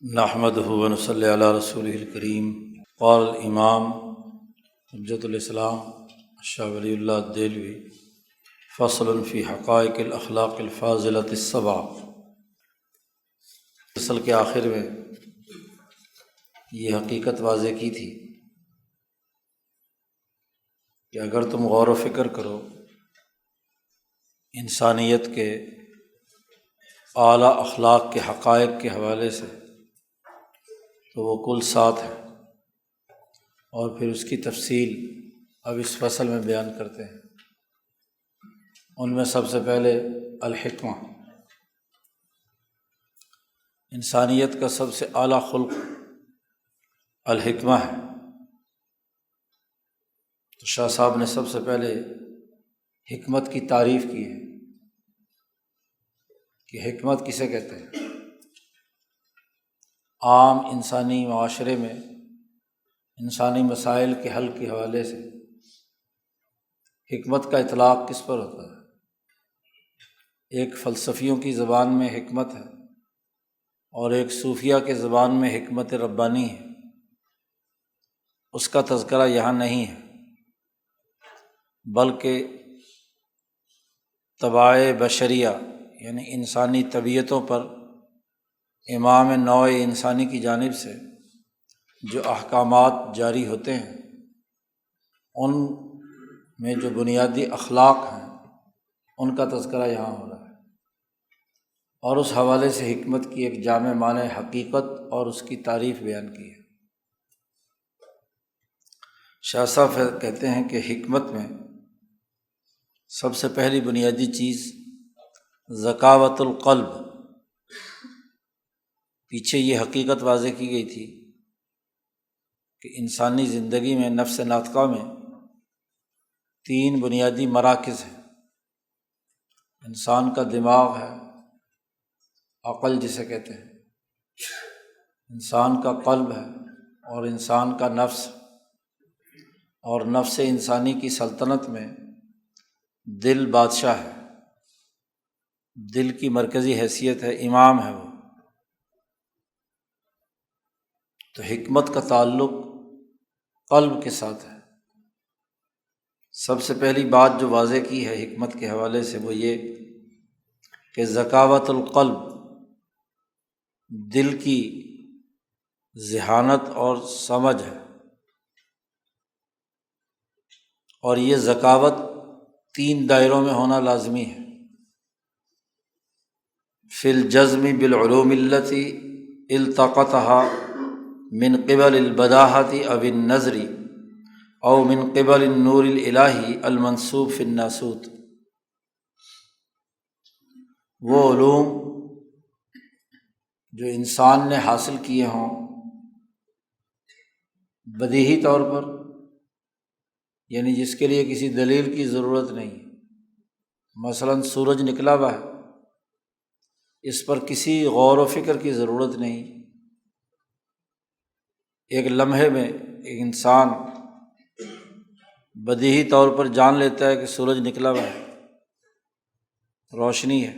نحمدہ و نصلی علی رسولہ الکریم۔ قال الامام حجۃ الاسلام شاہ ولی اللہ دہلوی فصل فی حقائق الاخلاق الفاضلۃ السبع۔ فصل کے آخر میں یہ حقیقت واضح کی تھی کہ اگر تم غور و فکر کرو انسانیت کے اعلیٰ اخلاق کے حقائق کے حوالے سے تو وہ کل 7 ہیں، اور پھر اس کی تفصیل اب اس فصل میں بیان کرتے ہیں۔ ان میں سب سے پہلے الحکمہ، انسانیت کا سب سے اعلیٰ خلق الحکمہ ہے۔ تو شاہ صاحب نے سب سے پہلے حکمت کی تعریف کی ہے کہ حکمت کسے کہتے ہیں۔ عام انسانی معاشرے میں انسانی مسائل کے حل کے حوالے سے حکمت کا اطلاق کس پر ہوتا ہے؟ ایک فلسفیوں کی زبان میں حکمت ہے اور ایک صوفیہ کے زبان میں حکمت ربانی ہے، اس کا تذکرہ یہاں نہیں ہے، بلکہ طباع بشریہ یعنی انسانی طبیعتوں پر امام نوع انسانی کی جانب سے جو احکامات جاری ہوتے ہیں ان میں جو بنیادی اخلاق ہیں ان کا تذکرہ یہاں ہو رہا ہے، اور اس حوالے سے حکمت کی ایک جامع معنی حقیقت اور اس کی تعریف بیان کی ہے۔ شاہ صاحب کہتے ہیں کہ حکمت میں سب سے پہلی بنیادی چیز ذکاوت القلب۔ پیچھے یہ حقیقت واضح کی گئی تھی کہ انسانی زندگی میں نفس ناطقہ میں 3 بنیادی مراکز ہیں۔ انسان کا دماغ ہے، عقل جسے کہتے ہیں، انسان کا قلب ہے، اور انسان کا نفس۔ اور نفس انسانی کی سلطنت میں دل بادشاہ ہے، دل کی مرکزی حیثیت ہے، امام ہے وہ۔ تو حکمت کا تعلق قلب کے ساتھ ہے۔ سب سے پہلی بات جو واضح کی ہے حکمت کے حوالے سے وہ یہ کہ ذکاوت القلب، دل کی ذہانت اور سمجھ ہے، اور یہ ذکاوت 3 دائروں میں ہونا لازمی ہے۔ فی الجزم بالعلوم التی التقطها من قبل البداہۃ او النظر او من قبل النور الالہی المنصوب فی الناسوت۔ وہ علوم جو انسان نے حاصل کیے ہوں بدیہی طور پر، یعنی جس کے لیے کسی دلیل کی ضرورت نہیں، مثلاً سورج نکلا ہوا ہے، اس پر کسی غور و فکر کی ضرورت نہیں، ایک لمحے میں ایک انسان بدیہی طور پر جان لیتا ہے کہ سورج نکلا ہوا ہے، روشنی ہے،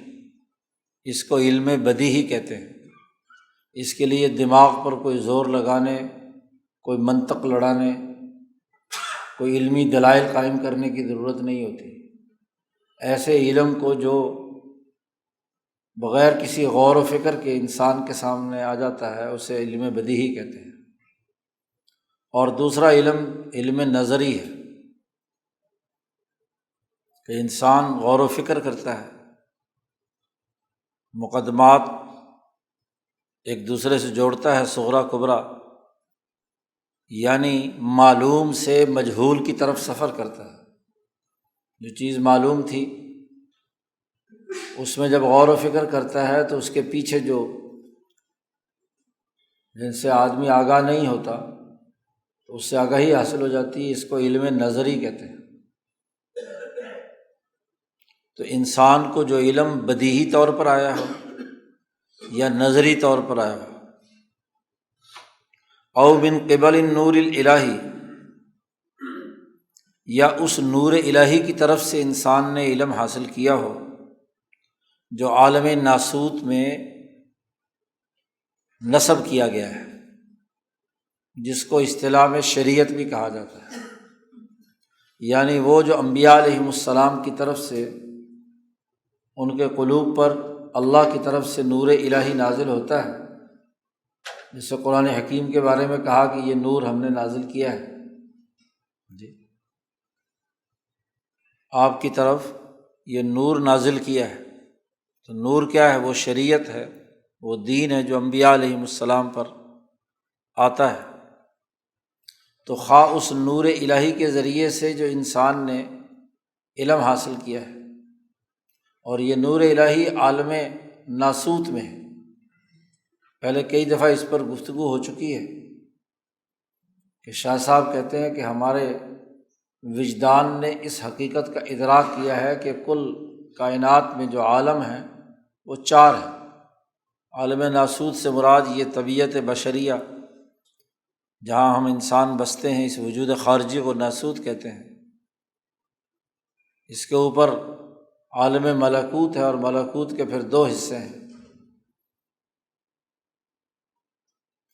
اس کو علم بدیہی کہتے ہیں۔ اس کے لیے دماغ پر کوئی زور لگانے، کوئی منطق لڑانے، کوئی علمی دلائل قائم کرنے کی ضرورت نہیں ہوتی۔ ایسے علم کو جو بغیر کسی غور و فکر کے انسان کے سامنے آ جاتا ہے اسے علم بدیہی کہتے ہیں۔ اور دوسرا علم علم نظری ہے کہ انسان غور و فکر کرتا ہے، مقدمات ایک دوسرے سے جوڑتا ہے، صغریٰ کبریٰ، یعنی معلوم سے مجہول کی طرف سفر کرتا ہے۔ جو چیز معلوم تھی اس میں جب غور و فکر کرتا ہے تو اس کے پیچھے جو جن سے آدمی آگاہ نہیں ہوتا تو اس سے آگاہی حاصل ہو جاتی ہے، اس کو علم نظری کہتے ہیں۔ تو انسان کو جو علم بدیہی طور پر آیا ہو یا نظری طور پر آیا ہو، او من قبل النور الالہی، یا اس نور الہی کی طرف سے انسان نے علم حاصل کیا ہو جو عالم ناسوت میں نسب کیا گیا ہے، جس کو اصطلاح میں شریعت بھی کہا جاتا ہے۔ یعنی وہ جو انبیاء علیہم السلام کی طرف سے ان کے قلوب پر اللہ کی طرف سے نور الہی نازل ہوتا ہے، جیسے قرآن حکیم کے بارے میں کہا کہ یہ نور ہم نے نازل کیا ہے جی، آپ کی طرف یہ نور نازل کیا ہے۔ تو نور کیا ہے؟ وہ شریعت ہے، وہ دین ہے جو انبیاء علیہم السلام پر آتا ہے۔ تو خواہ اس نور الہی کے ذریعے سے جو انسان نے علم حاصل کیا ہے، اور یہ نور الہی عالم ناسوت میں ہے، پہلے کئی دفعہ اس پر گفتگو ہو چکی ہے کہ شاہ صاحب کہتے ہیں کہ ہمارے وجدان نے اس حقیقت کا ادراک کیا ہے کہ کل کائنات میں جو عالم ہیں وہ چار ہیں۔ عالم ناسوت سے مراد یہ طبیعت بشریہ، جہاں ہم انسان بستے ہیں، اس وجود خارجی کو ناسوت کہتے ہیں۔ اس کے اوپر عالم ملکوت ہے، اور ملکوت کے پھر دو حصے ہیں،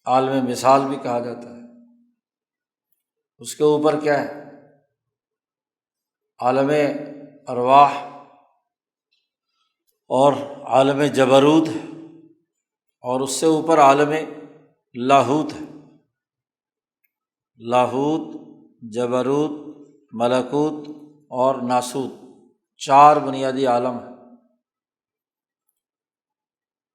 عالم مثال بھی کہا جاتا ہے۔ اس کے اوپر کیا ہے؟ عالم ارواح اور عالم جبروت ہے، اور اس سے اوپر عالم لاہوت ہے۔ لاہوت، جبروت، ملکوت اور ناسوت، چار بنیادی عالم ہیں۔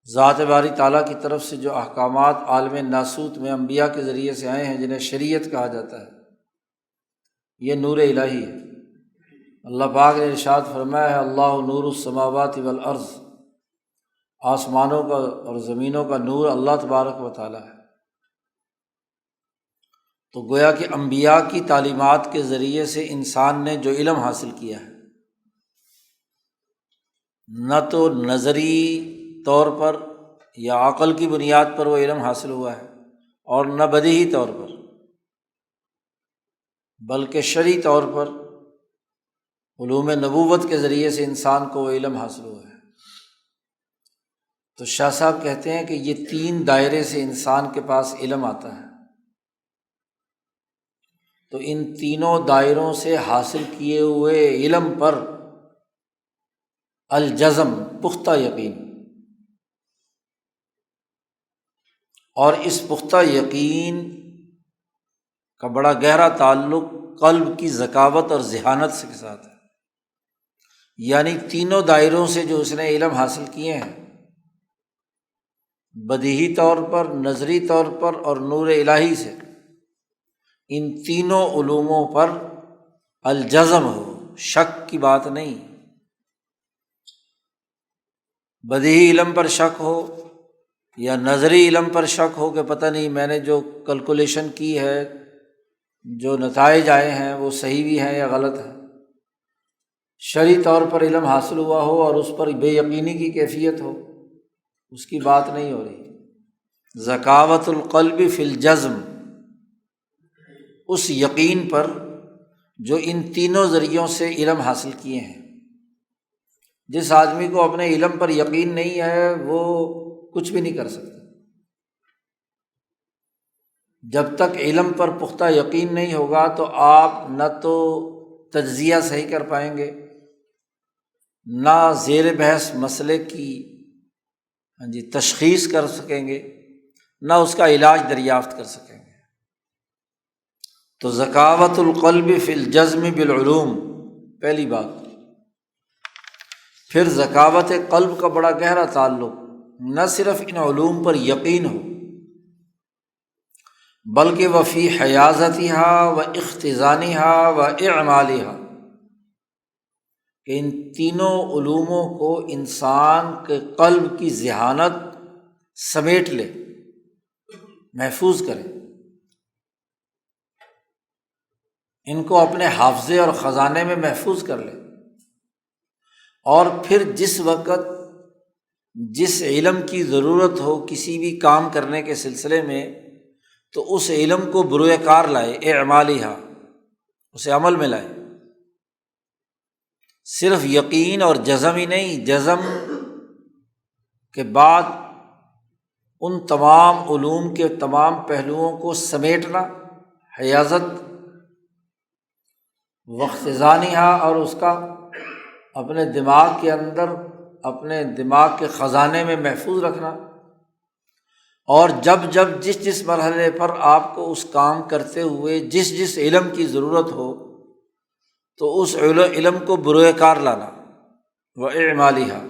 ذات باری تعالیٰ کی طرف سے جو احکامات عالم ناسوت میں انبیاء کے ذریعے سے آئے ہیں، جنہیں شریعت کہا جاتا ہے، یہ نور الہی ہے۔ اللہ پاک نے ارشاد فرمایا ہے، اللہ نور السماوات والارض، آسمانوں کا اور زمینوں کا نور اللہ تبارک و تعالیٰ ہے۔ تو گویا کہ انبیاء کی تعلیمات کے ذریعے سے انسان نے جو علم حاصل کیا ہے، نہ تو نظری طور پر یا عقل کی بنیاد پر وہ علم حاصل ہوا ہے، اور نہ بدیہی طور پر، بلکہ شرعی طور پر علوم نبوت کے ذریعے سے انسان کو وہ علم حاصل ہوا ہے۔ تو شاہ صاحب کہتے ہیں کہ یہ تین دائرے سے انسان کے پاس علم آتا ہے۔ تو ان تینوں دائروں سے حاصل کیے ہوئے علم پر الجزم، پختہ یقین، اور اس پختہ یقین کا بڑا گہرا تعلق قلب کی ذکاوت اور ذہانت کے ساتھ ہے۔ یعنی تینوں دائروں سے جو اس نے علم حاصل کیے ہیں، بدیہی طور پر، نظری طور پر اور نور الہی سے، ان تینوں علوموں پر الجزم ہو، شک کی بات نہیں۔ بدیہی علم پر شک ہو یا نظری علم پر شک ہو کہ پتہ نہیں میں نے جو کیلکولیشن کی ہے، جو نتائج آئے ہیں وہ صحیح بھی ہیں یا غلط ہیں۔ شرعی طور پر علم حاصل ہوا ہو اور اس پر بے یقینی کی کیفیت ہو، اس کی بات نہیں ہو رہی۔ ذکاوت القلب فی الجزم، اس یقین پر جو ان تینوں ذریعوں سے علم حاصل کیے ہیں۔ جس آدمی کو اپنے علم پر یقین نہیں ہے، وہ کچھ بھی نہیں کر سکتا۔ جب تک علم پر پختہ یقین نہیں ہوگا تو آپ نہ تو تجزیہ صحیح کر پائیں گے، نہ زیر بحث مسئلے کی تشخیص کر سکیں گے، نہ اس کا علاج دریافت کر سکیں گے۔ تو ذکاوت القلب فی الجزم بالعلوم، پہلی بات۔ پھر ذکاوت قلب کا بڑا گہرا تعلق نہ صرف ان علوم پر یقین ہو، بلکہ وفی حیازتها و اختزانها و اعمالها، کہ ان تینوں علوموں کو انسان کے قلب کی ذہانت سمیٹ لے، محفوظ کرے، ان کو اپنے حافظے اور خزانے میں محفوظ کر لے، اور پھر جس وقت جس علم کی ضرورت ہو کسی بھی کام کرنے کے سلسلے میں، تو اس علم کو بروئے کار لائے، اعمالہا، اسے عمل میں لائے۔ صرف یقین اور جزم ہی نہیں، جزم کے بعد ان تمام علوم کے تمام پہلوؤں کو سمیٹنا، حیازت، واختزانیہ، اور اس کا اپنے دماغ کے اندر، اپنے دماغ کے خزانے میں محفوظ رکھنا، اور جب جب جس مرحلے پر آپ کو اس کام کرتے ہوئے جس علم کی ضرورت ہو تو اس علم کو بروئے کار لانا، وَإِعْمَالِهَا۔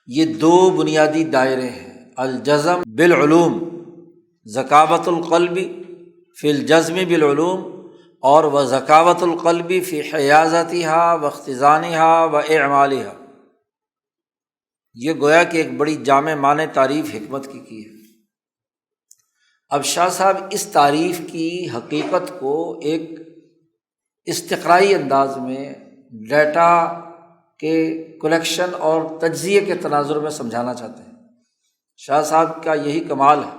یہ دو بنیادی دائرے ہیں، الجزم بالعلوم، ذکاوۃ القلب فی الجزم بالعلوم، اور وذکاوۃ القلب فی حیازتها واختزانها وإعمالها۔ یہ گویا کہ ایک بڑی جامع معنی تعریف حکمت کی ہے۔ اب شاہ صاحب اس تعریف کی حقیقت کو ایک استقرائی انداز میں ڈیٹا کے کلیکشن اور تجزیے کے تناظر میں سمجھانا چاہتے ہیں۔ شاہ صاحب کا یہی کمال ہے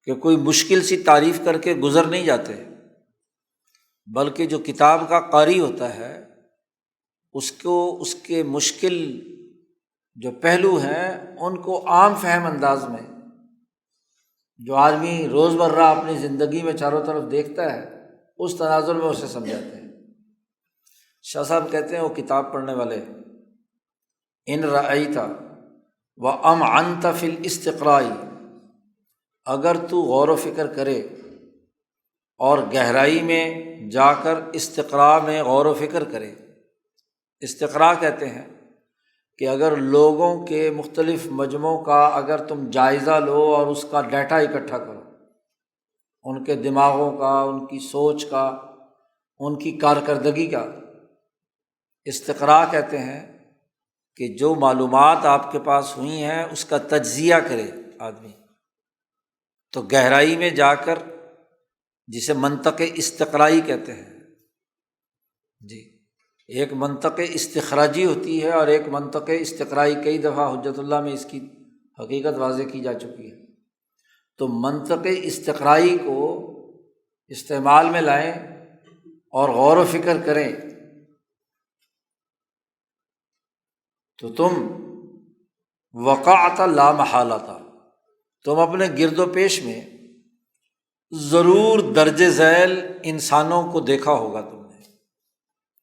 کہ کوئی مشکل سی تعریف کر کے گزر نہیں جاتے، بلکہ جو کتاب کا قاری ہوتا ہے اس کو اس کے مشکل جو پہلو ہیں ان کو عام فہم انداز میں، جو آدمی روز مرہ اپنی زندگی میں چاروں طرف دیکھتا ہے، اس تناظر میں اسے سمجھاتے ہیں۔ شاہ صاحب کہتے ہیں وہ کتاب پڑھنے والے، ان رأیت وامعنت فی الاستقراء، اگر تو غور و فکر کرے اور گہرائی میں جا کر استقراء میں غور و فکر کرے۔ استقراء کہتے ہیں کہ اگر لوگوں کے مختلف مجموعوں کا اگر تم جائزہ لو اور اس کا ڈیٹا اکٹھا کرو، ان کے دماغوں کا، ان کی سوچ کا، ان کی کارکردگی کا، استقراء کہتے ہیں کہ جو معلومات آپ کے پاس ہوئی ہیں اس کا تجزیہ کرے آدمی، تو گہرائی میں جا کر، جسے منطق استقرائی کہتے ہیں۔ جی، ایک منطق استخراجی ہوتی ہے اور ایک منطق استقرائی، کئی دفعہ حجت اللہ میں اس کی حقیقت واضح کی جا چکی ہے۔ تو منطق استقرائی کو استعمال میں لائیں اور غور و فکر کریں تو تم وقعت لا محالۃ، تم اپنے گرد و پیش میں ضرور درج ذیل انسانوں کو دیکھا ہوگا۔ تم نے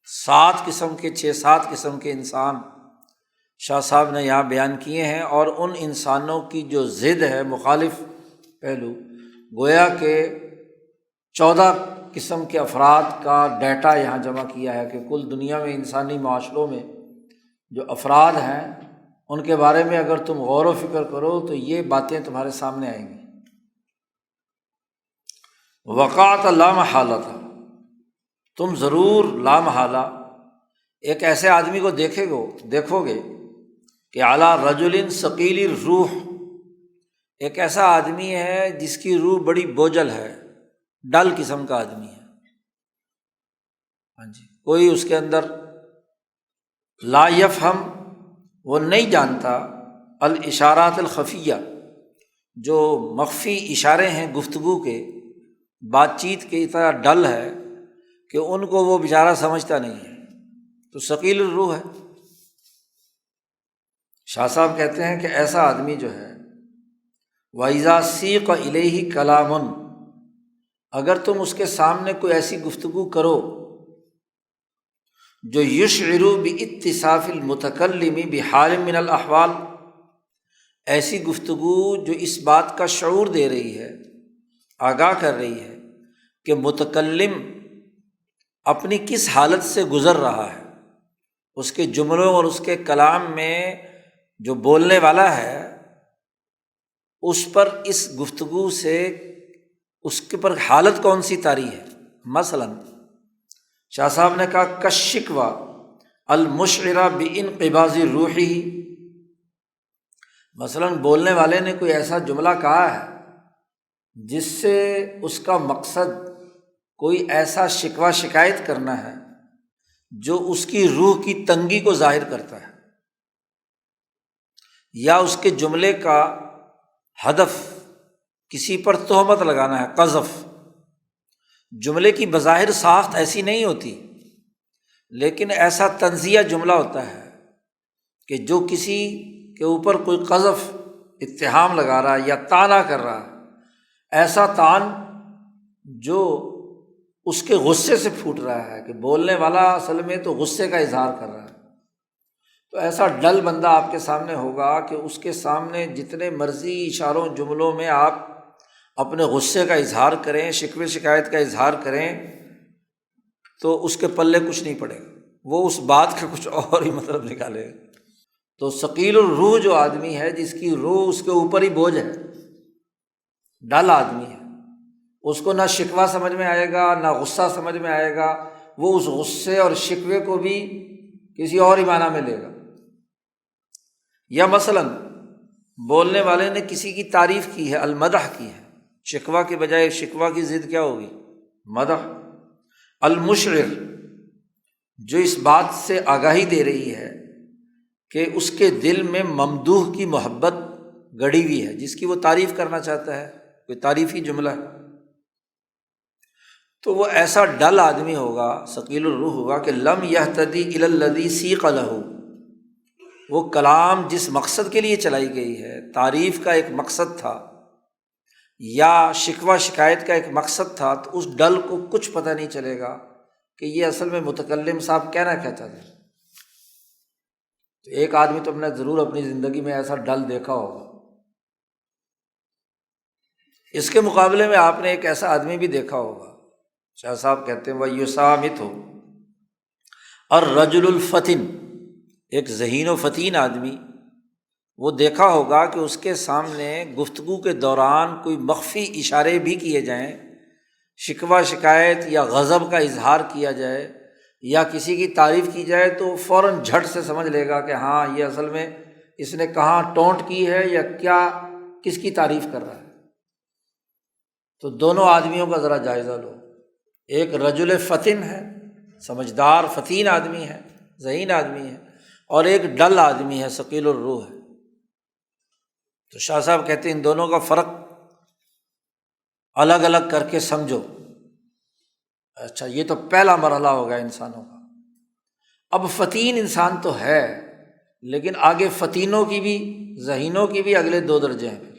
7 قسم کے 6-7 قسم کے انسان شاہ صاحب نے یہاں بیان کیے ہیں، اور ان انسانوں کی جو ضد ہے، مخالف پہلو، گویا کہ 14 قسم کے افراد کا ڈیٹا یہاں جمع کیا ہے کہ کل دنیا میں انسانی معاشروں میں جو افراد ہیں ان کے بارے میں اگر تم غور و فکر کرو تو یہ باتیں تمہارے سامنے آئیں گی۔ وقعت لا محالۃ، تم ضرور لا محالہ ایک ایسے آدمی کو دیکھو گے کہ علی رجل ثقیل الروح، ایک ایسا آدمی ہے جس کی روح بڑی بوجھل ہے، ڈل قسم کا آدمی ہے۔ ہاں جی، کوئی اس کے اندر لا یفہم، وہ نہیں جانتا الاشارات الخفیہ، جو مخفی اشارے ہیں گفتگو کے، بات چیت کے، اتنا ڈل ہے کہ ان کو وہ بیچارہ سمجھتا نہیں ہے، تو ثقیل الروح ہے۔ شاہ صاحب کہتے ہیں کہ ایسا آدمی جو ہے وَإِذَا سِیقَ إِلَیْهِ کلام، اگر تم اس کے سامنے کوئی ایسی گفتگو کرو جو یشعر باتصاف المتکلم بحال من الاحوال، ایسی گفتگو جو اس بات کا شعور دے رہی ہے، آگاہ کر رہی ہے کہ متکلم اپنی کس حالت سے گزر رہا ہے، اس کے جملوں اور اس کے کلام میں جو بولنے والا ہے اس پر، اس گفتگو سے اس کے پر حالت کون سی طاری ہے۔ مثلاً شاہ صاحب نے کہا کالشکویٰ المشعرہ بانقباض روحہ، مثلاً بولنے والے نے کوئی ایسا جملہ کہا ہے جس سے اس کا مقصد کوئی ایسا شکوہ شکایت کرنا ہے جو اس کی روح کی تنگی کو ظاہر کرتا ہے، یا اس کے جملے کا ہدف کسی پر تہمت لگانا ہے، قذف۔ جملے کی بظاہر ساخت ایسی نہیں ہوتی، لیکن ایسا تنزیہ جملہ ہوتا ہے کہ جو کسی کے اوپر کوئی قذف، اتہام لگا رہا ہے یا طعنہ کر رہا ہے، ایسا طعن جو اس کے غصے سے پھوٹ رہا ہے، کہ بولنے والا اصل میں تو غصے کا اظہار کر رہا ہے، تو ایسا ڈل بندہ آپ کے سامنے ہوگا کہ اس کے سامنے جتنے مرضی اشاروں جملوں میں آپ اپنے غصے کا اظہار کریں، شکوے شکایت کا اظہار کریں، تو اس کے پلے کچھ نہیں پڑے گا، وہ اس بات کا کچھ اور ہی مطلب نکالے گا۔ تو ثقیل الروح جو آدمی ہے، جس کی روح اس کے اوپر ہی بوجھ ہے، ڈل آدمی ہے، اس کو نہ شکوہ سمجھ میں آئے گا نہ غصہ سمجھ میں آئے گا، وہ اس غصے اور شکوے کو بھی کسی اور ہی معنی میں لے گا۔ یا مثلاً بولنے والے نے کسی کی تعریف کی ہے، المدح کی ہے، شکوہ کے بجائے شکوہ کی ضد کیا ہوگی؟ مدح۔ المشعر، جو اس بات سے آگاہی دے رہی ہے کہ اس کے دل میں ممدوح کی محبت گڑی ہوئی ہے، جس کی وہ تعریف کرنا چاہتا ہے، کوئی تعریفی جملہ ہے، تو وہ ایسا ڈل آدمی ہوگا، ثقیل الروح ہوگا کہ لم یہتدی الی الذی سیق لہ، وہ کلام جس مقصد کے لیے چلائی گئی ہے، تعریف کا ایک مقصد تھا یا شکوہ شکایت کا ایک مقصد تھا، تو اس ڈل کو کچھ پتہ نہیں چلے گا کہ یہ اصل میں متکلم صاحب کہنا کیا چاہتے ہیں۔ تو ایک آدمی تو ہم نے ضرور اپنی زندگی میں ایسا ڈل دیکھا ہوگا۔ اس کے مقابلے میں آپ نے ایک ایسا آدمی بھی دیکھا ہوگا، شاہ صاحب کہتے ہیں وَيُسَامِتُ الرَّجُلُ الْفَتِنُ، ایک ذہین و فتین آدمی، وہ دیکھا ہوگا کہ اس کے سامنے گفتگو کے دوران کوئی مخفی اشارے بھی کیے جائیں، شکوہ شکایت یا غضب کا اظہار کیا جائے یا کسی کی تعریف کی جائے، تو فوراً جھٹ سے سمجھ لے گا کہ ہاں یہ اصل میں اس نے کہاں ٹونٹ کی ہے یا کیا، کس کی تعریف کر رہا ہے۔ تو دونوں آدمیوں کا ذرا جائزہ لو، ایک رجل فتن ہے، سمجھدار فتین آدمی ہے، ذہین آدمی ہے، اور ایک ڈل آدمی ہے، ثقیل الروح ہے۔ تو شاہ صاحب کہتے ہیں ان دونوں کا فرق الگ الگ کر کے سمجھو۔ اچھا، یہ تو پہلا مرحلہ ہوگا انسانوں کا۔ اب فتین انسان تو ہے، لیکن آگے فتینوں کی بھی، ذہینوں کی بھی اگلے دو درجے ہیں۔ پھر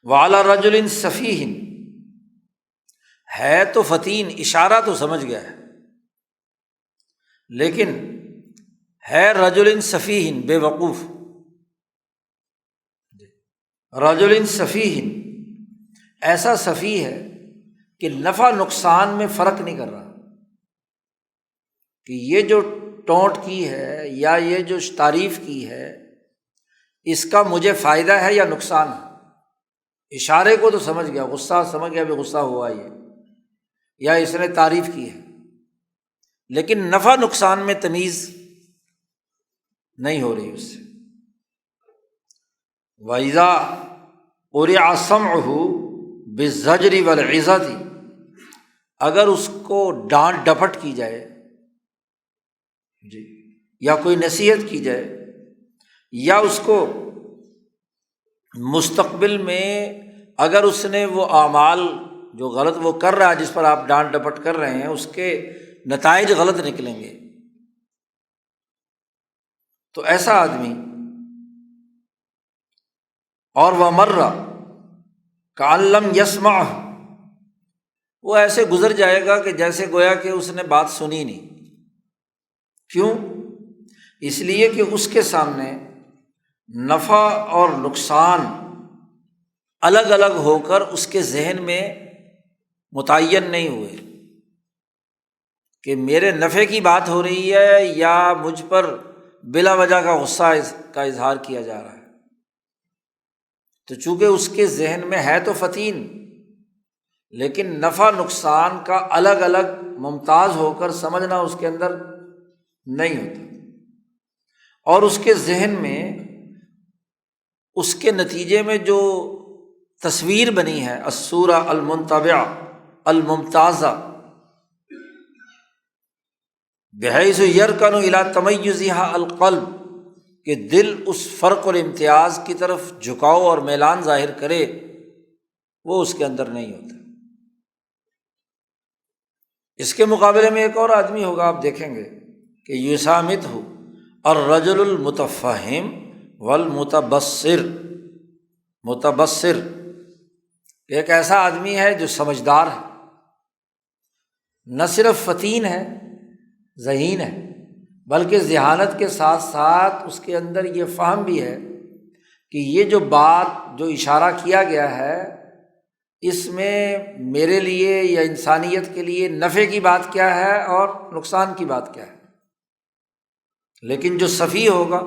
وعلی رجل سفیہ، ہے تو فتین، اشارہ تو سمجھ گیا ہے، لیکن ہے رجل سفیہ، بے وقوف۔ رجل سفیہ، ایسا سفیہ ہے کہ نفع نقصان میں فرق نہیں کر رہا، کہ یہ جو ٹونٹ کی ہے یا یہ جو تعریف کی ہے، اس کا مجھے فائدہ ہے یا نقصان ہے۔ اشارے کو تو سمجھ گیا، غصہ سمجھ گیا بھی غصہ ہوا یہ، یا اس نے تعریف کی ہے، لیکن نفع نقصان میں تمیز نہیں ہو رہی اس سے۔ وَإِذَا قُرِعَ سَمْعُهُ بِالزَّجْرِ وَالْعِظَةِ، اگر اس کو ڈانٹ ڈپٹ کی جائے جی، یا کوئی نصیحت کی جائے، یا اس کو مستقبل میں اگر اس نے وہ اعمال جو غلط وہ کر رہا ہے، جس پر آپ ڈانٹ ڈپٹ کر رہے ہیں، اس کے نتائج غلط نکلیں گے، تو ایسا آدمی، اور وَمَرَّ كَأَن لَّمْ يَسْمَعْهُ، وہ ایسے گزر جائے گا کہ جیسے گویا کہ اس نے بات سنی نہیں۔ کیوں؟ اس لیے کہ اس کے سامنے نفع اور نقصان الگ الگ ہو کر اس کے ذہن میں متعین نہیں ہوئے، کہ میرے نفع کی بات ہو رہی ہے یا مجھ پر بلا وجہ کا غصہ کا اظہار کیا جا رہا ہے۔ تو چونکہ اس کے ذہن میں ہے تو فتین، لیکن نفع نقصان کا الگ الگ ممتاز ہو کر سمجھنا اس کے اندر نہیں ہوتا، اور اس کے ذہن میں اس کے نتیجے میں جو تصویر بنی ہے، الصورہ المنطبعہ الممتازہ، بحیث یرکن الی تمیزھا القلب، کہ دل اس فرق اور امتیاز کی طرف جھکاؤ اور میلان ظاہر کرے، وہ اس کے اندر نہیں ہوتا۔ اس کے مقابلے میں ایک اور آدمی ہوگا، آپ دیکھیں گے کہ یسامت ہو الرجل المتفہم والمتبصر، متبصر ایک ایسا آدمی ہے جو سمجھدار ہے، نہ صرف فتین ہے، ذہین ہے، بلکہ ذہانت کے ساتھ ساتھ اس کے اندر یہ فہم بھی ہے کہ یہ جو بات جو اشارہ کیا گیا ہے اس میں میرے لیے یا انسانیت کے لیے نفع کی بات کیا ہے اور نقصان کی بات کیا ہے۔ لیکن جو سفیہ ہوگا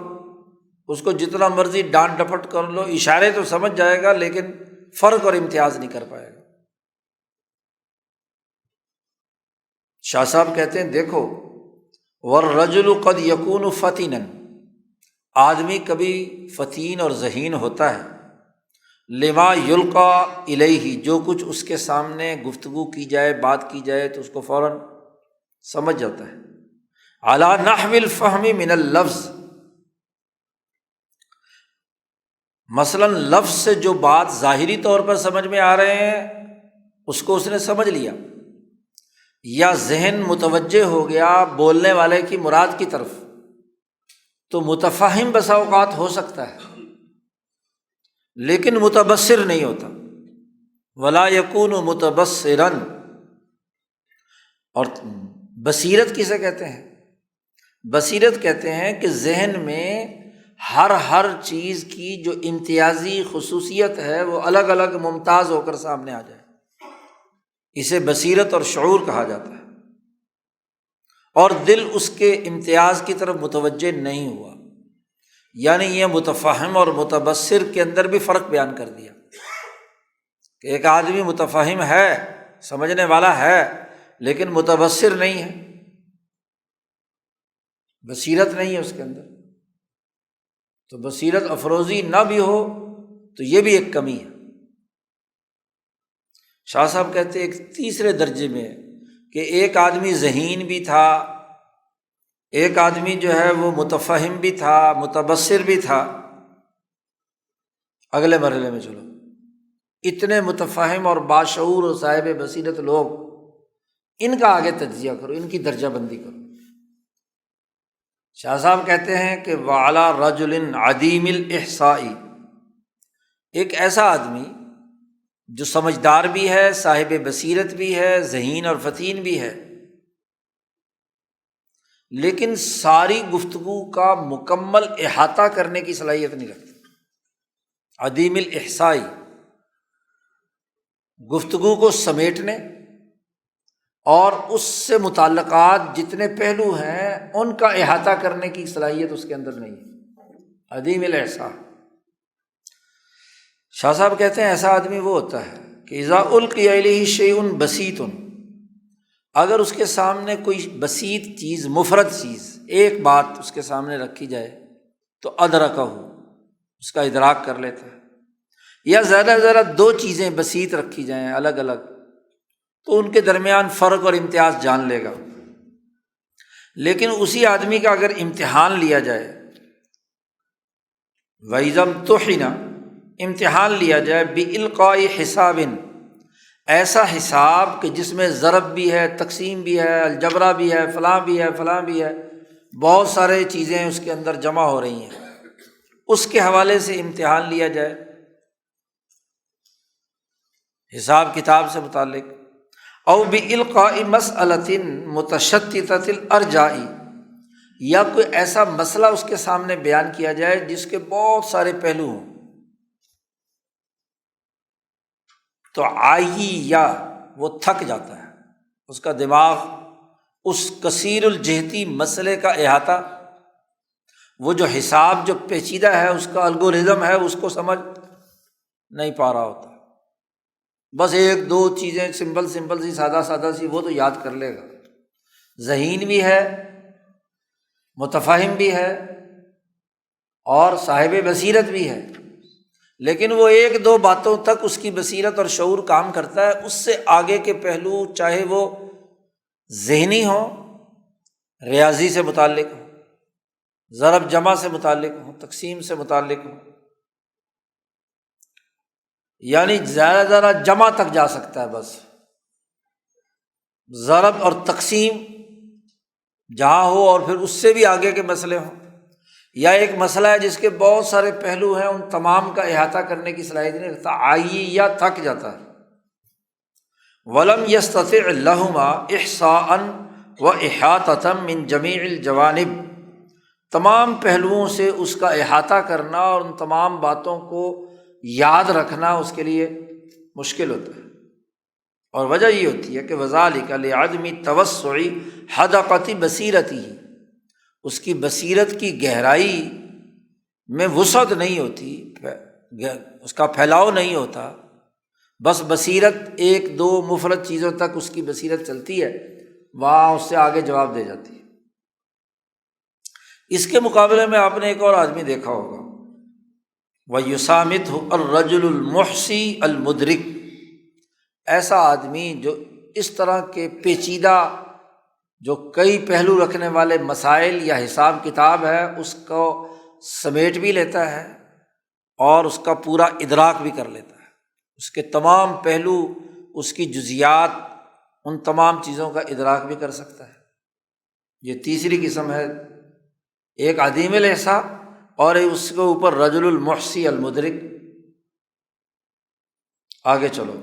اس کو جتنا مرضی ڈانٹ ڈپٹ کر لو، اشارے تو سمجھ جائے گا لیکن فرق اور امتیاز نہیں کر پائے گا۔ شاہ صاحب کہتے ہیں دیکھو، والرجل قد یکون فتینا، آدمی کبھی فتین اور ذہین ہوتا ہے، لما یلقا الیہ، جو کچھ اس کے سامنے گفتگو کی جائے، بات کی جائے تو اس کو فوراً سمجھ جاتا ہے، علی نحو الفہم من اللفظ، مثلاً لفظ سے جو بات ظاہری طور پر سمجھ میں آ رہے ہیں اس کو اس نے سمجھ لیا، یا ذہن متوجہ ہو گیا بولنے والے کی مراد کی طرف، تو متفہم بسا اوقات ہو سکتا ہے لیکن متبصر نہیں ہوتا۔ ولا یکون متبصرا، اور بصیرت کسے کہتے ہیں؟ بصیرت کہتے ہیں کہ ذہن میں ہر چیز کی جو امتیازی خصوصیت ہے وہ الگ الگ ممتاز ہو کر سامنے آ جائے، اسے بصیرت اور شعور کہا جاتا ہے، اور دل اس کے امتیاز کی طرف متوجہ نہیں ہوا، یعنی یہ متفہم اور متبصر کے اندر بھی فرق بیان کر دیا کہ ایک آدمی متفہم ہے، سمجھنے والا ہے، لیکن متبصر نہیں ہے، بصیرت نہیں ہے اس کے اندر، تو بصیرت افروزی نہ بھی ہو تو یہ بھی ایک کمی ہے۔ شاہ صاحب کہتے ہیں ایک تیسرے درجے میں کہ ایک آدمی ذہین بھی تھا، ایک آدمی جو ہے وہ متفہم بھی تھا، متبصر بھی تھا، اگلے مرحلے میں چلو، اتنے متفہم اور باشعور اور صاحب بصیرت لوگ، ان کا آگے تجزیہ کرو، ان کی درجہ بندی کرو۔ شاہ صاحب کہتے ہیں کہ وعلی رجل عدیم الاحصاء، ایک ایسا آدمی جو سمجھدار بھی ہے، صاحب بصیرت بھی ہے، ذہین اور فتین بھی ہے، لیکن ساری گفتگو کا مکمل احاطہ کرنے کی صلاحیت نہیں رکھتا۔ عدیم الاحصاء، گفتگو کو سمیٹنے اور اس سے متعلقات جتنے پہلو ہیں ان کا احاطہ کرنے کی صلاحیت اس کے اندر نہیں ہے، عدیم الاحصاء۔ شاہ صاحب کہتے ہیں ایسا آدمی وہ ہوتا ہے کہ اذا القی الیہ شیء بسیط، اگر اس کے سامنے کوئی بسیط چیز، مفرد چیز، ایک بات اس کے سامنے رکھی جائے تو ادرکہ، اس کا ادراک کر لیتا ہے، یا زیادہ سے زیادہ دو چیزیں بسیط رکھی جائیں الگ الگ تو ان کے درمیان فرق اور امتیاز جان لے گا۔ لیکن اسی آدمی کا اگر امتحان لیا جائے، وَإِذَا امْتُحِنَ، امتحان لیا جائے بِإِلْقَاءِ حِسَابٍ، ایسا حساب کہ جس میں ضرب بھی ہے، تقسیم بھی ہے، الجبرا بھی ہے، فلاں بھی ہے، فلاں بھی ہے، بہت سارے چیزیں اس کے اندر جمع ہو رہی ہیں، اس کے حوالے سے امتحان لیا جائے حساب کتاب سے متعلق، او بِإِلْقَاءِ مَسْأَلَةٍ مُتَشَتِّتَةِ الْأَرْجَاءِ، یا کوئی ایسا مسئلہ اس کے سامنے بیان کیا جائے جس کے بہت سارے پہلو ہوں، تو آئی یا وہ تھک جاتا ہے، اس کا دماغ اس کثیر الجہتی مسئلے کا احاطہ، وہ جو حساب جو پیچیدہ ہے اس کا الگورتھم ہے اس کو سمجھ نہیں پا رہا ہوتا، بس ایک دو چیزیں سمپل سی سادہ سی وہ تو یاد کر لے گا، ذہین بھی ہے، متفہم بھی ہے اور صاحب بصیرت بھی ہے، لیکن وہ ایک دو باتوں تک اس کی بصیرت اور شعور کام کرتا ہے، اس سے آگے کے پہلو چاہے وہ ذہنی ہو، ریاضی سے متعلق ہو، ضرب جمع سے متعلق ہو، تقسیم سے متعلق ہو، یعنی زیادہ زیادہ جمع تک جا سکتا ہے، بس ضرب اور تقسیم جہاں ہو اور پھر اس سے بھی آگے کے مسئلے ہوں، یا ایک مسئلہ ہے جس کے بہت سارے پہلو ہیں، ان تمام کا احاطہ کرنے کی صلاحیت نہیں رکھتا، آئی یا تھک جاتا ہے۔ ولم یستطع لہما احصاء و احاطۃ من جمیع الجوانب، تمام پہلوؤں سے اس کا احاطہ کرنا اور ان تمام باتوں کو یاد رکھنا اس کے لیے مشکل ہوتا ہے۔ اور وجہ یہ ہوتی ہے کہ وذالک لعدم توسع حدقۃ بصیرتہ، اس کی بصیرت کی گہرائی میں وسعت نہیں ہوتی، اس کا پھیلاؤ نہیں ہوتا، بس بصیرت ایک دو مفرد چیزوں تک اس کی بصیرت چلتی ہے، وہاں اس سے آگے جواب دے جاتی ہے۔ اس کے مقابلے میں آپ نے ایک اور آدمی دیکھا ہوگا، وَيُسَامِتْهُ الرَّجُلُ الْمُحْصِي الْمُدْرِكُ، ایسا آدمی جو اس طرح کے پیچیدہ، جو کئی پہلو رکھنے والے مسائل یا حساب کتاب ہے، اس کو سمیٹ بھی لیتا ہے اور اس کا پورا ادراک بھی کر لیتا ہے، اس کے تمام پہلو، اس کی جزیات، ان تمام چیزوں کا ادراک بھی کر سکتا ہے۔ یہ تیسری قسم ہے، ایک عدیم الاحصاء اور اس کے اوپر رجل المحصی المدرک۔ آگے چلو،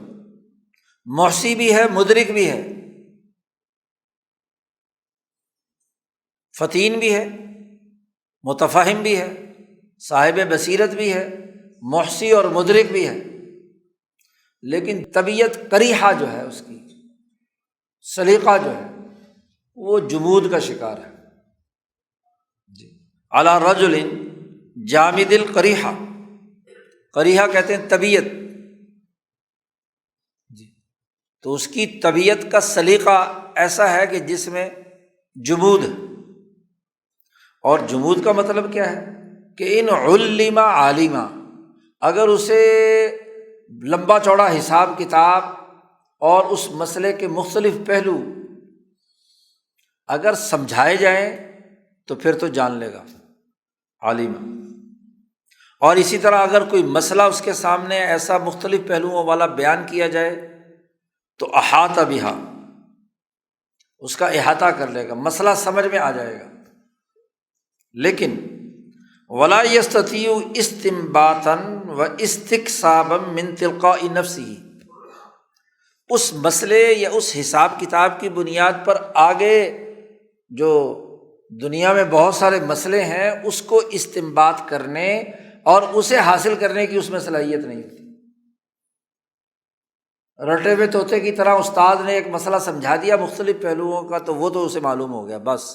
محصی بھی ہے، مدرک بھی ہے، فطین بھی ہے، متفہم بھی ہے، صاحب بصیرت بھی ہے، محصی اور مدرک بھی ہے، لیکن طبیعت قریحہ جو ہے، اس کی سلیقہ جو ہے وہ جمود کا شکار ہے۔ جی، علی رجل جامد القریحہ، قریحہ کہتے ہیں طبیعت، جی، تو اس کی طبیعت کا سلیقہ ایسا ہے کہ جس میں جمود ہے۔ اور جمود کا مطلب کیا ہے کہ ان علم عالما، اگر اسے لمبا چوڑا حساب کتاب اور اس مسئلے کے مختلف پہلو اگر سمجھائے جائیں تو پھر تو جان لے گا عالم۔ اور اسی طرح اگر کوئی مسئلہ اس کے سامنے ایسا مختلف پہلوؤں والا بیان کیا جائے تو احاطہ بہا، اس کا احاطہ کر لے گا، مسئلہ سمجھ میں آ جائے گا۔ لیکن ولا یستطیع استنباطا و استقصابا من تلقاء نفسہ، اس مسئلے یا اس حساب کتاب کی بنیاد پر آگے جو دنیا میں بہت سارے مسئلے ہیں اس کو استنباط کرنے اور اسے حاصل کرنے کی اس میں صلاحیت نہیں ہوتی۔ رٹے ہوئے طوطے کی طرح استاد نے ایک مسئلہ سمجھا دیا مختلف پہلوؤں کا تو وہ تو اسے معلوم ہو گیا بس۔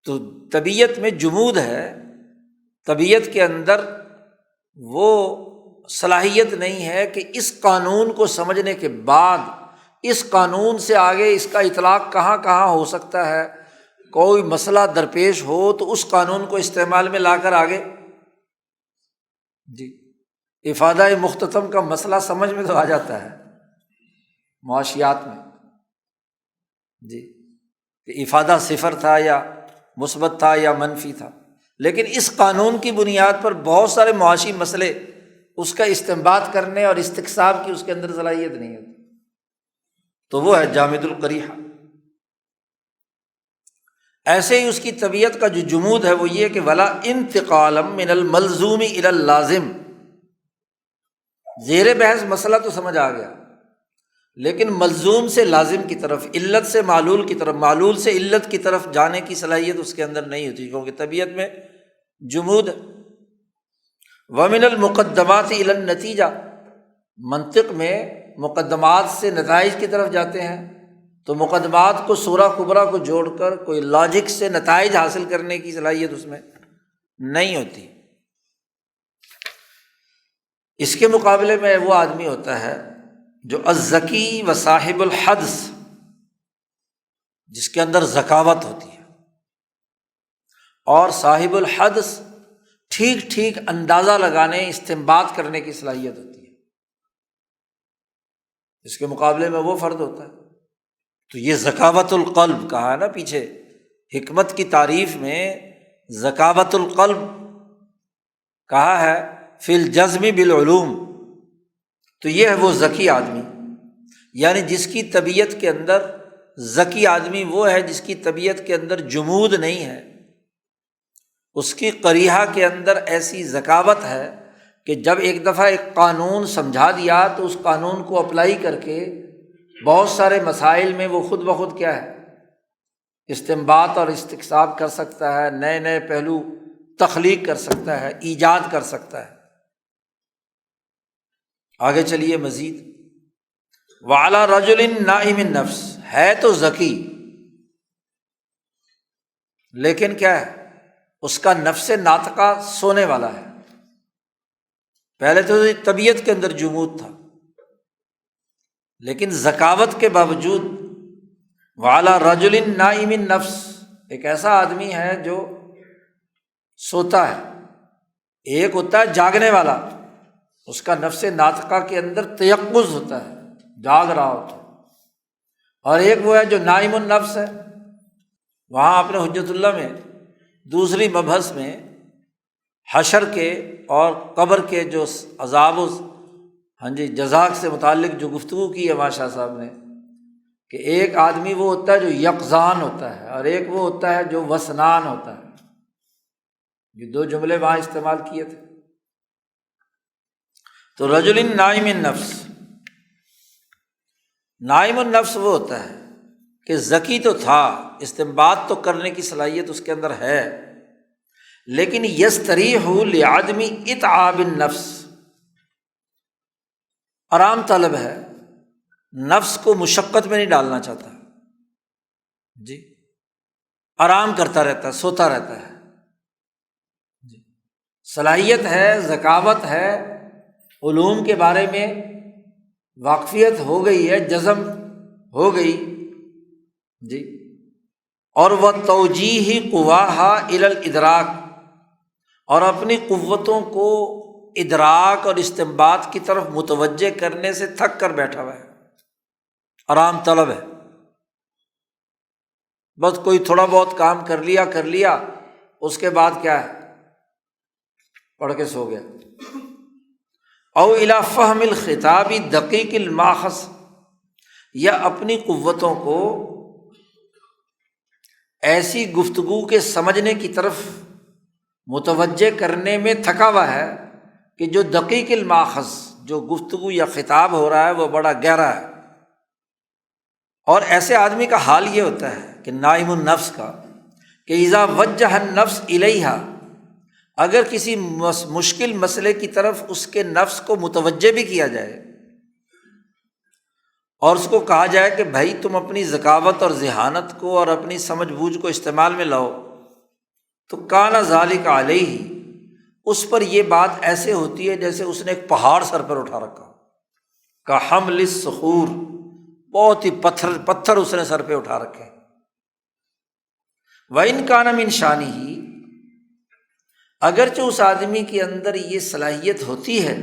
تو طبیعت میں جمود ہے، طبیعت کے اندر وہ صلاحیت نہیں ہے کہ اس قانون کو سمجھنے کے بعد اس قانون سے آگے اس کا اطلاق کہاں کہاں ہو سکتا ہے، کوئی مسئلہ درپیش ہو تو اس قانون کو استعمال میں لا کر آگے، جی، افادہ مختتم کا مسئلہ سمجھ میں تو آ جاتا ہے معاشیات میں، جی، کہ افادہ صفر تھا یا مثبت تھا یا منفی تھا، لیکن اس قانون کی بنیاد پر بہت سارے معاشی مسئلے اس کا استنباط کرنے اور استقصاب کی اس کے اندر صلاحیت نہیں ہوتی، تو وہ ہے جامد القریحہ۔ ایسے ہی اس کی طبیعت کا جو جمود ہے وہ یہ کہ ولا انتقالا من الملزوم الی اللازم، زیر بحث مسئلہ تو سمجھ آ گیا، لیکن ملزوم سے لازم کی طرف، علت سے معلول کی طرف، معلول سے علت کی طرف جانے کی صلاحیت اس کے اندر نہیں ہوتی، کیونکہ طبیعت میں جمود ہے۔ ومن المقدمات الی النتیجہ، منطق میں مقدمات سے نتائج کی طرف جاتے ہیں، تو مقدمات کو سورہ کبریٰ کو جوڑ کر کوئی لاجک سے نتائج حاصل کرنے کی صلاحیت اس میں نہیں ہوتی۔ اس کے مقابلے میں وہ آدمی ہوتا ہے جو الذکی و صاحب الحدس، جس کے اندر ذکاوت ہوتی ہے، اور صاحب الحدس ٹھیک ٹھیک اندازہ لگانے، استنباط کرنے کی صلاحیت ہوتی ہے۔ اس کے مقابلے میں وہ فرد ہوتا ہے، تو یہ ذکاوت القلب کہا ہے نا پیچھے حکمت کی تعریف میں، ذکاوت القلب کہا ہے فی الجزم بالعلوم، تو یہ ہے وہ ذکی آدمی، یعنی جس کی طبیعت کے اندر، ذکی آدمی وہ ہے جس کی طبیعت کے اندر جمود نہیں ہے، اس کی قریحہ کے اندر ایسی ذکاوت ہے کہ جب ایک دفعہ ایک قانون سمجھا دیا تو اس قانون کو اپلائی کر کے بہت سارے مسائل میں وہ خود بخود کیا ہے، استنباط اور استقصاب کر سکتا ہے، نئے نئے پہلو تخلیق کر سکتا ہے، ایجاد کر سکتا ہے۔ آگے چلیے مزید، وعلی رجل نائم النفس، ہے تو ذکی لیکن کیا ہے، اس کا نفس ناطقہ سونے والا ہے۔ پہلے تو طبیعت کے اندر جمود تھا، لیکن ذکاوت کے باوجود وعلی رجل نائم النفس، ایک ایسا آدمی ہے جو سوتا ہے، ایک ہوتا ہے جاگنے والا، اس کا نفس ناطقہ کے اندر تیقظ ہوتا ہے، جاگ رہا ہوتا ہے، اور ایک وہ ہے جو نائم النفس ہے۔ وہاں اپنے حجت اللہ میں دوسری مبحث میں حشر کے اور قبر کے جو عذاب و جزاک سے متعلق جو گفتگو کی ہے ماشاء صاحب نے، کہ ایک آدمی وہ ہوتا ہے جو یقظان ہوتا ہے اور ایک وہ ہوتا ہے جو وسنان ہوتا ہے۔ یہ دو جملے وہاں استعمال کیے تھے۔ تو رجل نائم النفس، نائم النفس وہ ہوتا ہے کہ ذکی تو تھا، استنباط تو کرنے کی صلاحیت اس کے اندر ہے، لیکن یستریح لعدم اتعاب النفس، آرام طلب ہے، نفس کو مشقت میں نہیں ڈالنا چاہتا، جی آرام کرتا رہتا ہے، سوتا رہتا ہے، جی صلاحیت ہے، ذکاوت ہے، علوم کے بارے میں واقفیت ہو گئی ہے، جزم ہو گئی، جی اور وہ توجیہ قواہا الی الادراک، اور اپنی قوتوں کو ادراک اور استنباط کی طرف متوجہ کرنے سے تھک کر بیٹھا ہوا ہے، آرام طلب ہے، بس کوئی تھوڑا بہت کام کر لیا اس کے بعد کیا ہے، پڑھ کے سو گیا۔ او الی فہم الخطاب دقیق الماخذ، یا اپنی قوتوں کو ایسی گفتگو کے سمجھنے کی طرف متوجہ کرنے میں تھکا ہوا ہے کہ جو دقیق الماخذ، جو گفتگو یا خطاب ہو رہا ہے وہ بڑا گہرا ہے۔ اور ایسے آدمی کا حال یہ ہوتا ہے کہ نائم النفس کا، کہ اذا وجہ النفس الیہا، اگر کسی مشکل مسئلے کی طرف اس کے نفس کو متوجہ بھی کیا جائے اور اس کو کہا جائے کہ بھائی تم اپنی ذکاوت اور ذہانت کو اور اپنی سمجھ بوجھ کو استعمال میں لاؤ، تو کان ذالک علیہ، اس پر یہ بات ایسے ہوتی ہے جیسے اس نے ایک پہاڑ سر پر اٹھا رکھا، کا حمل الصخور، بہت ہی پتھر اس نے سر پہ اٹھا رکھے۔ وَإِنْ كَانَ مِنْ شَأْنِهِ، اگرچہ اس آدمی کے اندر یہ صلاحیت ہوتی ہے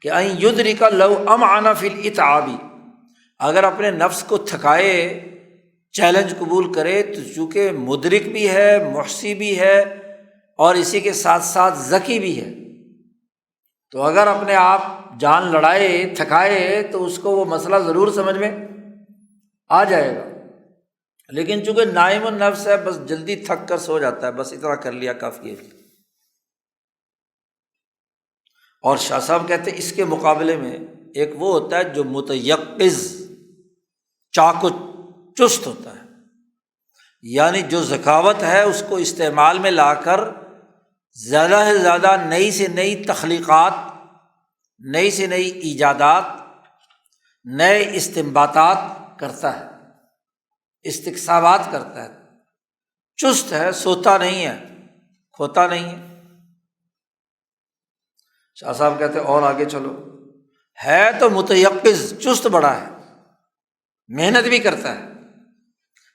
کہ أَن يُدْرِكَ لَوْ أَمْعَنَ فِي الْإِتْعَابِ، اگر اپنے نفس کو تھکائے، چیلنج قبول کرے، تو چونکہ مدرک بھی ہے، محسی بھی ہے، اور اسی کے ساتھ ساتھ ذکی بھی ہے، تو اگر اپنے آپ جان لڑائے، تھکائے، تو اس کو وہ مسئلہ ضرور سمجھ میں آ جائے گا۔ لیکن چونکہ نائم النفس ہے، بس جلدی تھک کر سو جاتا ہے، بس اتنا کر لیا کافی ہے۔ اور شاہ صاحب کہتے ہیں اس کے مقابلے میں ایک وہ ہوتا ہے جو متیقظ، چاق و چست ہوتا ہے، یعنی جو ذکاوت ہے اس کو استعمال میں لا کر زیادہ سے زیادہ نئی سے نئی تخلیقات، نئی سے نئی ایجادات، نئے استنباطات کرتا ہے، استقصابات کرتا ہے، چست ہے، سوتا نہیں ہے، کھوتا نہیں ہے۔ شاہ صاحب کہتے ہیں اور آگے چلو، ہے تو متیقظ، چست بڑا ہے، محنت بھی کرتا ہے،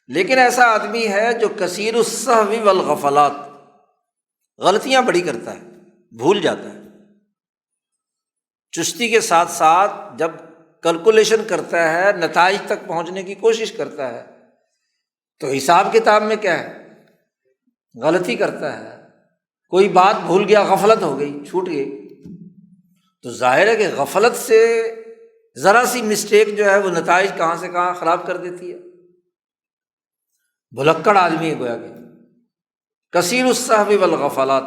لیکن ایسا آدمی ہے جو کثیر السہو والغفلات، غلطیاں بڑی کرتا ہے، بھول جاتا ہے۔ چستی کے ساتھ ساتھ جب کیلکولیشن کرتا ہے، نتائج تک پہنچنے کی کوشش کرتا ہے، تو حساب کتاب میں کیا ہے، غلطی کرتا ہے، کوئی بات بھول گیا، غفلت ہو گئی، چھوٹ گئی، تو ظاہر ہے کہ غفلت سے ذرا سی مسٹیک جو ہے وہ نتائج کہاں سے کہاں خراب کر دیتی ہے۔ بھلکڑ آدمی ہے گویا کہ، کثیر السہو والغفلات۔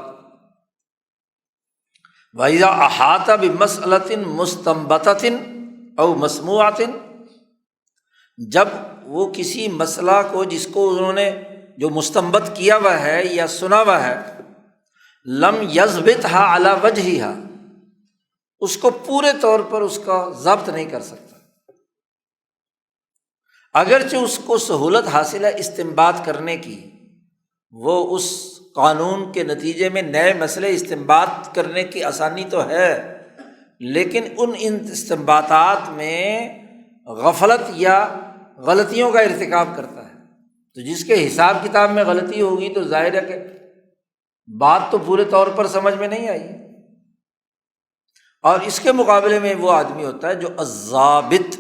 وَإِذَا أَحَاطَ بِمَسْأَلَةٍ مُسْتَنبَطَةٍ أَوْ مَسْمُوعَةٍ، جب وہ کسی مسئلہ کو جس کو انہوں نے جو مستنبط کیا ہوا ہے یا سنا ہوا ہے، لم یضبطها علی وجہہا، اس کو پورے طور پر اس کا ضبط نہیں کر سکتا، اگرچہ اس کو سہولت حاصل ہے استنباط کرنے کی، وہ اس قانون کے نتیجے میں نئے مسئلے استنباط کرنے کی آسانی تو ہے، لیکن ان استنباطات میں غفلت یا غلطیوں کا ارتکاب کرتا ہے، تو جس کے حساب کتاب میں غلطی ہوگی تو ظاہر ہے کہ بات تو پورے طور پر سمجھ میں نہیں آئی۔ اور اس کے مقابلے میں وہ آدمی ہوتا ہے جو الضابط،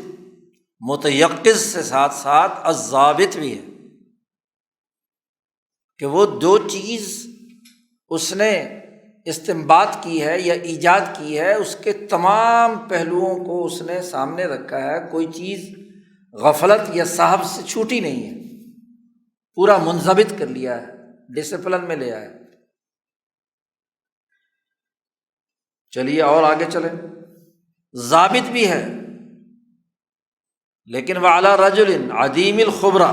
متیقظ سے ساتھ ساتھ الضابط بھی ہے، کہ وہ جو چیز اس نے استنباط کی ہے یا ایجاد کی ہے اس کے تمام پہلوؤں کو اس نے سامنے رکھا ہے، کوئی چیز غفلت یا صاحب سے چھوٹی نہیں ہے، پورا منضبط کر لیا ہے، ڈسپلن میں لے آیا۔ چلیے اور آگے چلیں، ضابط بھی ہے لیکن وعلی رجل عدیم الخبرہ،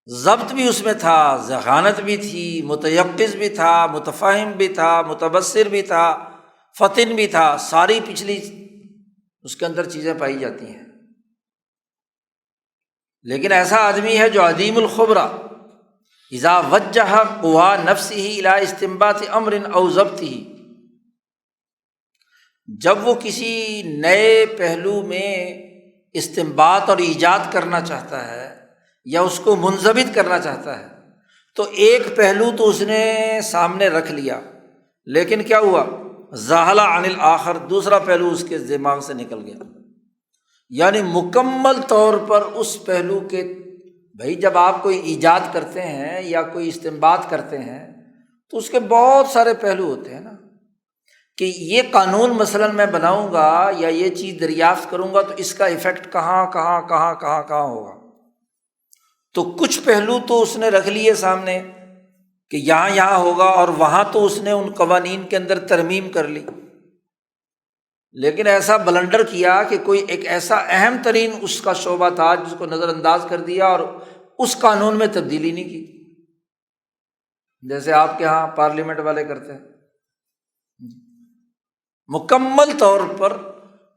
ضبط بھی اس میں تھا، ذہانت بھی تھی، متیقظ بھی تھا، متفہم بھی تھا، متبصر بھی تھا، فطن بھی تھا، ساری پچھلی اس کے اندر چیزیں پائی جاتی ہیں، لیکن ایسا آدمی ہے جو عدیم الخبرہ، اذا وجہ قوا نفسہ الی استنباط امر او ضبطہ، جب وہ کسی نئے پہلو میں استنباط اور ایجاد کرنا چاہتا ہے یا اس کو منضبط کرنا چاہتا ہے، تو ایک پہلو تو اس نے سامنے رکھ لیا، لیکن کیا ہوا، زاحل عن الآخر، دوسرا پہلو اس کے دماغ سے نکل گیا، یعنی مکمل طور پر اس پہلو کے، بھائی جب آپ کوئی ایجاد کرتے ہیں یا کوئی استنباط کرتے ہیں تو اس کے بہت سارے پہلو ہوتے ہیں نا، کہ یہ قانون مثلاً میں بناؤں گا یا یہ چیز دریافت کروں گا تو اس کا ایفیکٹ کہاں کہاں کہاں کہاں کہاں ہوگا، تو کچھ پہلو تو اس نے رکھ لیے سامنے کہ یہاں یہاں ہوگا، اور وہاں تو اس نے ان قوانین کے اندر ترمیم کر لی، لیکن ایسا بلنڈر کیا کہ کوئی ایک ایسا اہم ترین اس کا شعبہ تھا جس کو نظر انداز کر دیا اور اس قانون میں تبدیلی نہیں کی، جیسے آپ کے ہاں پارلیمنٹ والے کرتے ہیں، مکمل طور پر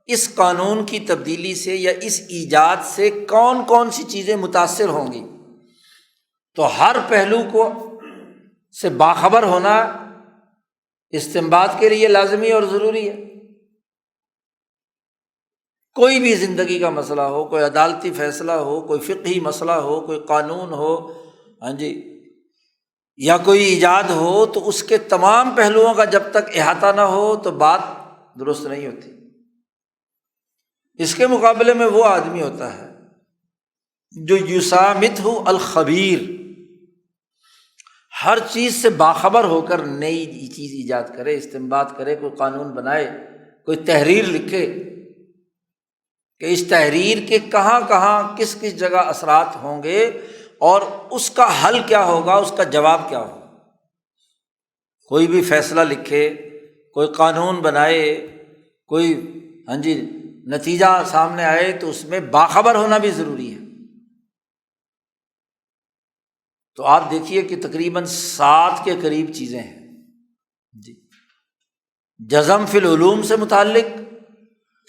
اس قانون کی تبدیلی سے یا اس ایجاد سے کون کون سی چیزیں متاثر ہوں گی، تو ہر پہلو کو سے باخبر ہونا استنباط کے لیے لازمی اور ضروری ہے۔ کوئی بھی زندگی کا مسئلہ ہو، کوئی عدالتی فیصلہ ہو، کوئی فقہی مسئلہ ہو، کوئی قانون ہو، ہاں جی، یا کوئی ایجاد ہو، تو اس کے تمام پہلوؤں کا جب تک احاطہ نہ ہو تو بات درست نہیں ہوتی۔ اس کے مقابلے میں وہ آدمی ہوتا ہے جو یسامتہ الخبیر، ہر چیز سے باخبر ہو کر نئی چیز ایجاد کرے، استنباط کرے، کوئی قانون بنائے، کوئی تحریر لکھے کہ اس تحریر کے کہاں کہاں کس کس جگہ اثرات ہوں گے اور اس کا حل کیا ہوگا، اس کا جواب کیا ہوگا۔ کوئی بھی فیصلہ لکھے، کوئی قانون بنائے، کوئی ہاں جی نتیجہ سامنے آئے تو اس میں باخبر ہونا بھی ضروری ہے۔ تو آپ دیکھیے کہ تقریباً 7 کے قریب چیزیں ہیں جی، جزم فی العلوم سے متعلق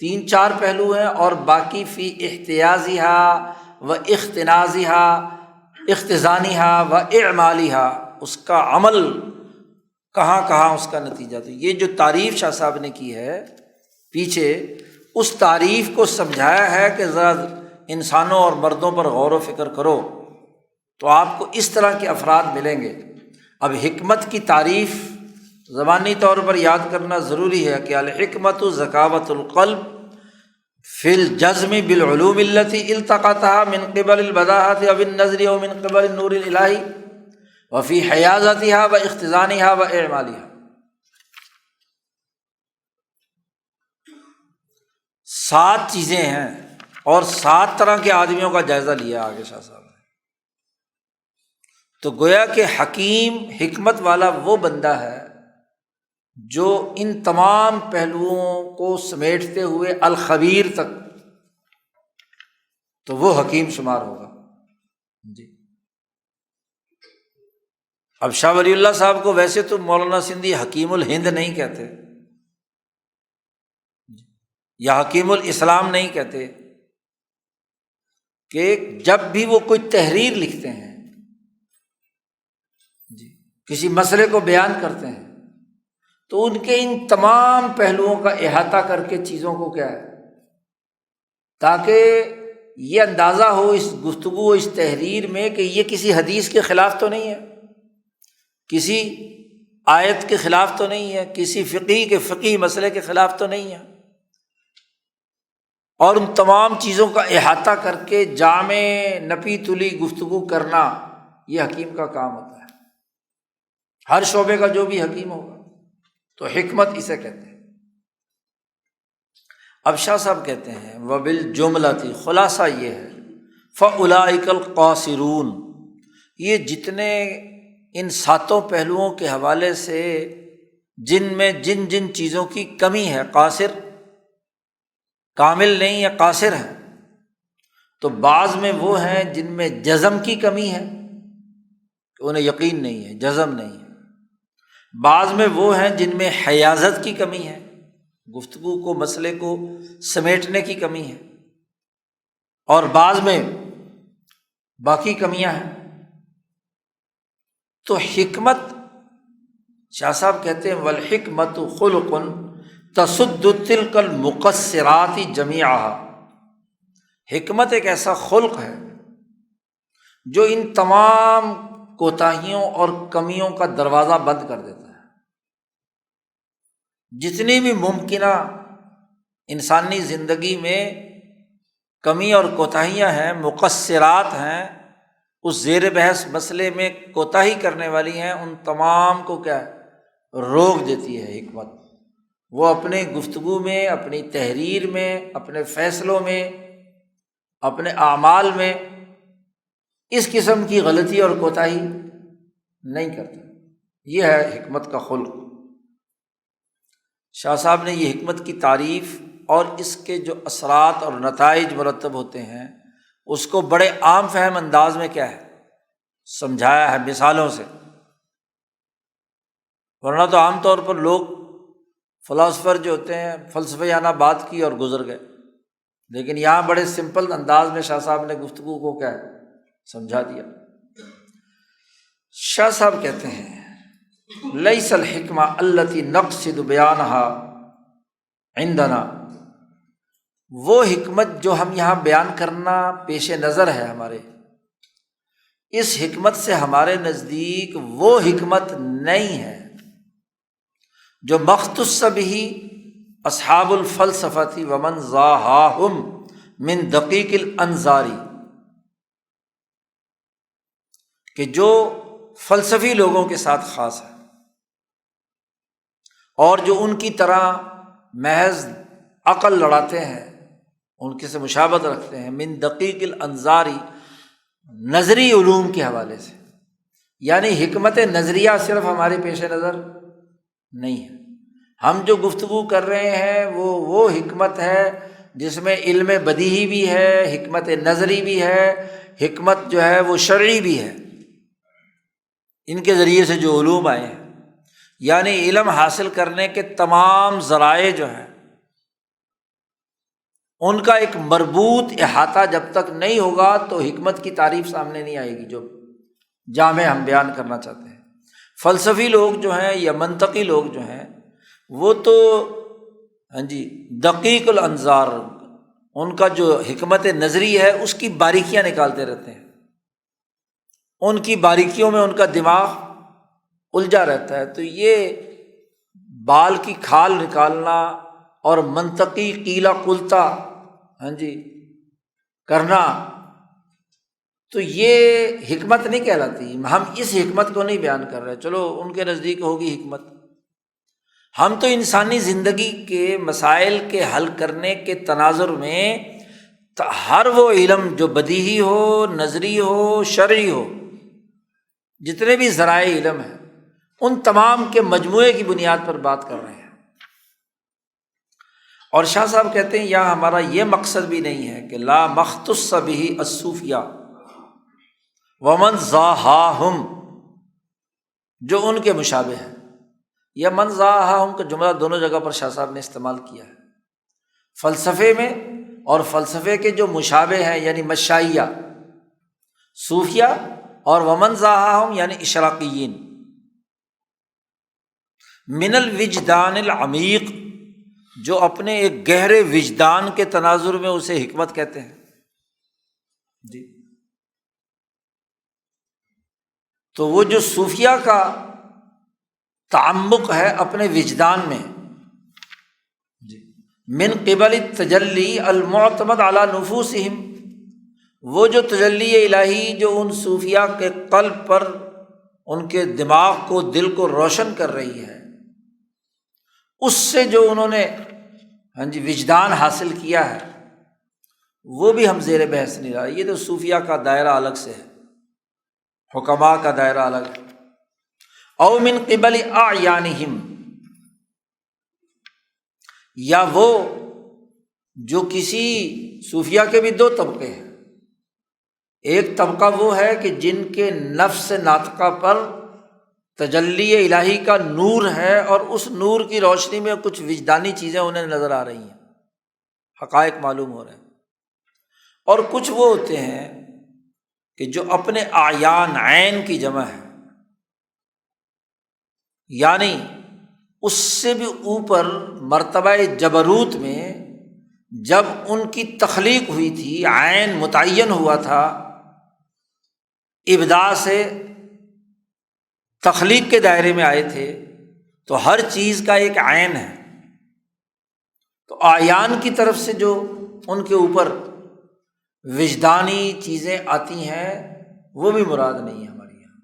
3-4 پہلو ہیں، اور باقی فی احتیاضہا و اختنازہا، اختزانہا و اعمالہا، اس کا عمل کہاں کہاں اس کا نتیجہ۔ تو یہ جو تعریف شاہ صاحب نے کی ہے پیچھے، اس تعریف کو سمجھایا ہے کہ ذرا انسانوں اور مردوں پر غور و فکر کرو تو آپ کو اس طرح کے افراد ملیں گے۔ اب حکمت کی تعریف زبانی طور پر یاد کرنا ضروری ہے کہ الحکمت ذکاوۃ القلب فی الجزم بالعلوم التي التقطها من قبل البداہۃ او النظر او من قبل النور الالہی وفی حیازتها و اختزانها و اعمالها۔ 7 چیزیں ہیں اور 7 طرح کے آدمیوں کا جائزہ لیا آگے شاہ صاحب نے۔ تو گویا کہ حکیم، حکمت والا وہ بندہ ہے جو ان تمام پہلوؤں کو سمیٹتے ہوئے الخبیر تک، تو وہ حکیم شمار ہوگا جی۔ اب شاہ ولی اللہ صاحب کو ویسے تو مولانا سندھی حکیم الہند نہیں کہتے یا حکیم الاسلام نہیں کہتے، کہ جب بھی وہ کوئی تحریر لکھتے ہیں جی، کسی مسئلے کو بیان کرتے ہیں، تو ان کے ان تمام پہلوؤں کا احاطہ کر کے چیزوں کو کیا ہے، تاکہ یہ اندازہ ہو اس گفتگو، اس تحریر میں، کہ یہ کسی حدیث کے خلاف تو نہیں ہے، کسی آیت کے خلاف تو نہیں ہے، کسی فقہی مسئلے کے خلاف تو نہیں ہے، اور ان تمام چیزوں کا احاطہ کر کے جامع نپی تلی گفتگو کرنا، یہ حکیم کا کام ہوتا ہے۔ ہر شعبے کا جو بھی حکیم ہوگا تو حکمت اسے کہتے ہیں۔ اب شاہ صاحب کہتے ہیں وبالجملۃ، خلاصہ یہ ہے، فاولئک القاصرون، یہ جتنے ان ساتوں پہلوؤں کے حوالے سے جن میں جن جن چیزوں کی کمی ہے، قاصر کامل نہیں ہے، قاصر ہے، تو بعض میں وہ ہیں جن میں جزم کی کمی ہے کہ انہیں یقین نہیں ہے، جزم نہیں ہے، بعض میں وہ ہیں جن میں حیازت کی کمی ہے، گفتگو کو، مسئلے کو سمیٹنے کی کمی ہے، اور بعض میں باقی کمیاں ہیں۔ تو حکمت، شاہ صاحب کہتے ہیں والحکمت خلق تسد تلک المقصرات جمیعها، حکمت ایک ایسا خلق ہے جو ان تمام کوتاہیوں اور کمیوں کا دروازہ بند کر دیتا ہے۔ جتنی بھی ممکنہ انسانی زندگی میں کمی اور کوتاہیاں ہیں، مقصرات ہیں، اس زیر بحث مسئلے میں کوتاہی کرنے والی ہیں، ان تمام کو کیا ہے، روک دیتی ہے حکمت۔ وہ اپنے گفتگو میں، اپنی تحریر میں، اپنے فیصلوں میں، اپنے اعمال میں اس قسم کی غلطی اور کوتاہی نہیں کرتا۔ یہ ہے حکمت کا خلق۔ شاہ صاحب نے یہ حکمت کی تعریف اور اس کے جو اثرات اور نتائج مرتب ہوتے ہیں اس کو بڑے عام فہم انداز میں کیا ہے، سمجھایا ہے مثالوں سے، ورنہ تو عام طور پر لوگ فلاسفر جو ہوتے ہیں فلسفیانہ بات کی اور گزر گئے، لیکن یہاں بڑے سمپل انداز میں شاہ صاحب نے گفتگو کو کیا ہے، سمجھا دیا۔ شاہ صاحب کہتے ہیں لیس الحکمہ التی نقصد بیانہا عندنا، وہ حکمت جو ہم یہاں بیان کرنا پیش نظر ہے ہمارے، اس حکمت سے ہمارے نزدیک وہ حکمت نہیں ہے جو مختص بہ اصحاب الفلسفۃ ومن ضاہاہم من دقیق الانظار، کہ جو فلسفی لوگوں کے ساتھ خاص ہے اور جو ان کی طرح محض عقل لڑاتے ہیں، ان کے سے مشابہت رکھتے ہیں، من دقیق الانظاری، نظری علوم کے حوالے سے، یعنی حکمت نظریہ صرف ہمارے پیش نظر نہیں ہے۔ ہم جو گفتگو کر رہے ہیں وہ حکمت ہے جس میں علم بدیہی بھی ہے، حکمت نظری بھی ہے، حکمت جو ہے وہ شرعی بھی ہے، ان کے ذریعے سے جو علوم آئے ہیں، یعنی علم حاصل کرنے کے تمام ذرائع جو ہیں ان کا ایک مربوط احاطہ جب تک نہیں ہوگا تو حکمت کی تعریف سامنے نہیں آئے گی جو جامع ہم بیان کرنا چاہتے ہیں۔ فلسفی لوگ جو ہیں یا منطقی لوگ جو ہیں وہ تو دقیق الانظار، ان کا جو حکمت نظری ہے اس کی باریکیاں نکالتے رہتے ہیں، ان کی باریکیوں میں ان کا دماغ الجھا رہتا ہے۔ تو یہ بال کی کھال نکالنا اور منطقی قیلا قلتا کرنا، تو یہ حکمت نہیں کہلاتی۔ ہم اس حکمت کو نہیں بیان کر رہے، چلو ان کے نزدیک ہوگی حکمت، ہم تو انسانی زندگی کے مسائل کے حل کرنے کے تناظر میں ہر وہ علم جو بدیہی ہو، نظری ہو، شرعی ہو، جتنے بھی ذرائع علم ہیں ان تمام کے مجموعے کی بنیاد پر بات کر رہے ہیں۔ اور شاہ صاحب کہتے ہیں یہاں ہمارا یہ مقصد بھی نہیں ہے کہ لا مختص بہ الصوفیہ ومن ضاہاہم، جو ان کے مشابہ ہیں۔ یہ من ضاہاہم کا جملہ دونوں جگہ پر شاہ صاحب نے استعمال کیا ہے، فلسفے میں اور فلسفے کے جو مشابہ ہیں یعنی مشائیہ صوفیہ، اور ومن ضاہاہم یعنی اشراقیین۔ من الوجدان العمیق، جو اپنے ایک گہرے وجدان کے تناظر میں اسے حکمت کہتے ہیں جی۔ تو وہ جو صوفیہ کا تعمق ہے اپنے وجدان میں جی، من قبل التجلی المعتمد علی نفوسہم، وہ جو تجلی الہی جو ان صوفیہ کے قلب پر، ان کے دماغ کو، دل کو روشن کر رہی ہے، اس سے جو انہوں نے وجدان حاصل کیا ہے، وہ بھی ہم زیر بحث نہیں رہا۔ یہ تو صوفیہ کا دائرہ الگ سے ہے، حکماء کا دائرہ الگ ہے۔ او من قبل اعیانہم، یا وہ جو کسی صوفیہ کے بھی دو طبقے ہیں، ایک طبقہ وہ ہے کہ جن کے نفس ناطقہ پر تجلی الہی کا نور ہے، اور اس نور کی روشنی میں کچھ وجدانی چیزیں انہیں نظر آ رہی ہیں، حقائق معلوم ہو رہے ہیں۔ اور کچھ وہ ہوتے ہیں کہ جو اپنے اعیان، عین کی جمع ہے، یعنی اس سے بھی اوپر مرتبہ جبروت میں جب ان کی تخلیق ہوئی تھی، عین متعین ہوا تھا، ابداع سے تخلیق کے دائرے میں آئے تھے، تو ہر چیز کا ایک عین ہے۔ تو اعیان کی طرف سے جو ان کے اوپر وجدانی چیزیں آتی ہیں وہ بھی مراد نہیں ہے ہماری یہاں،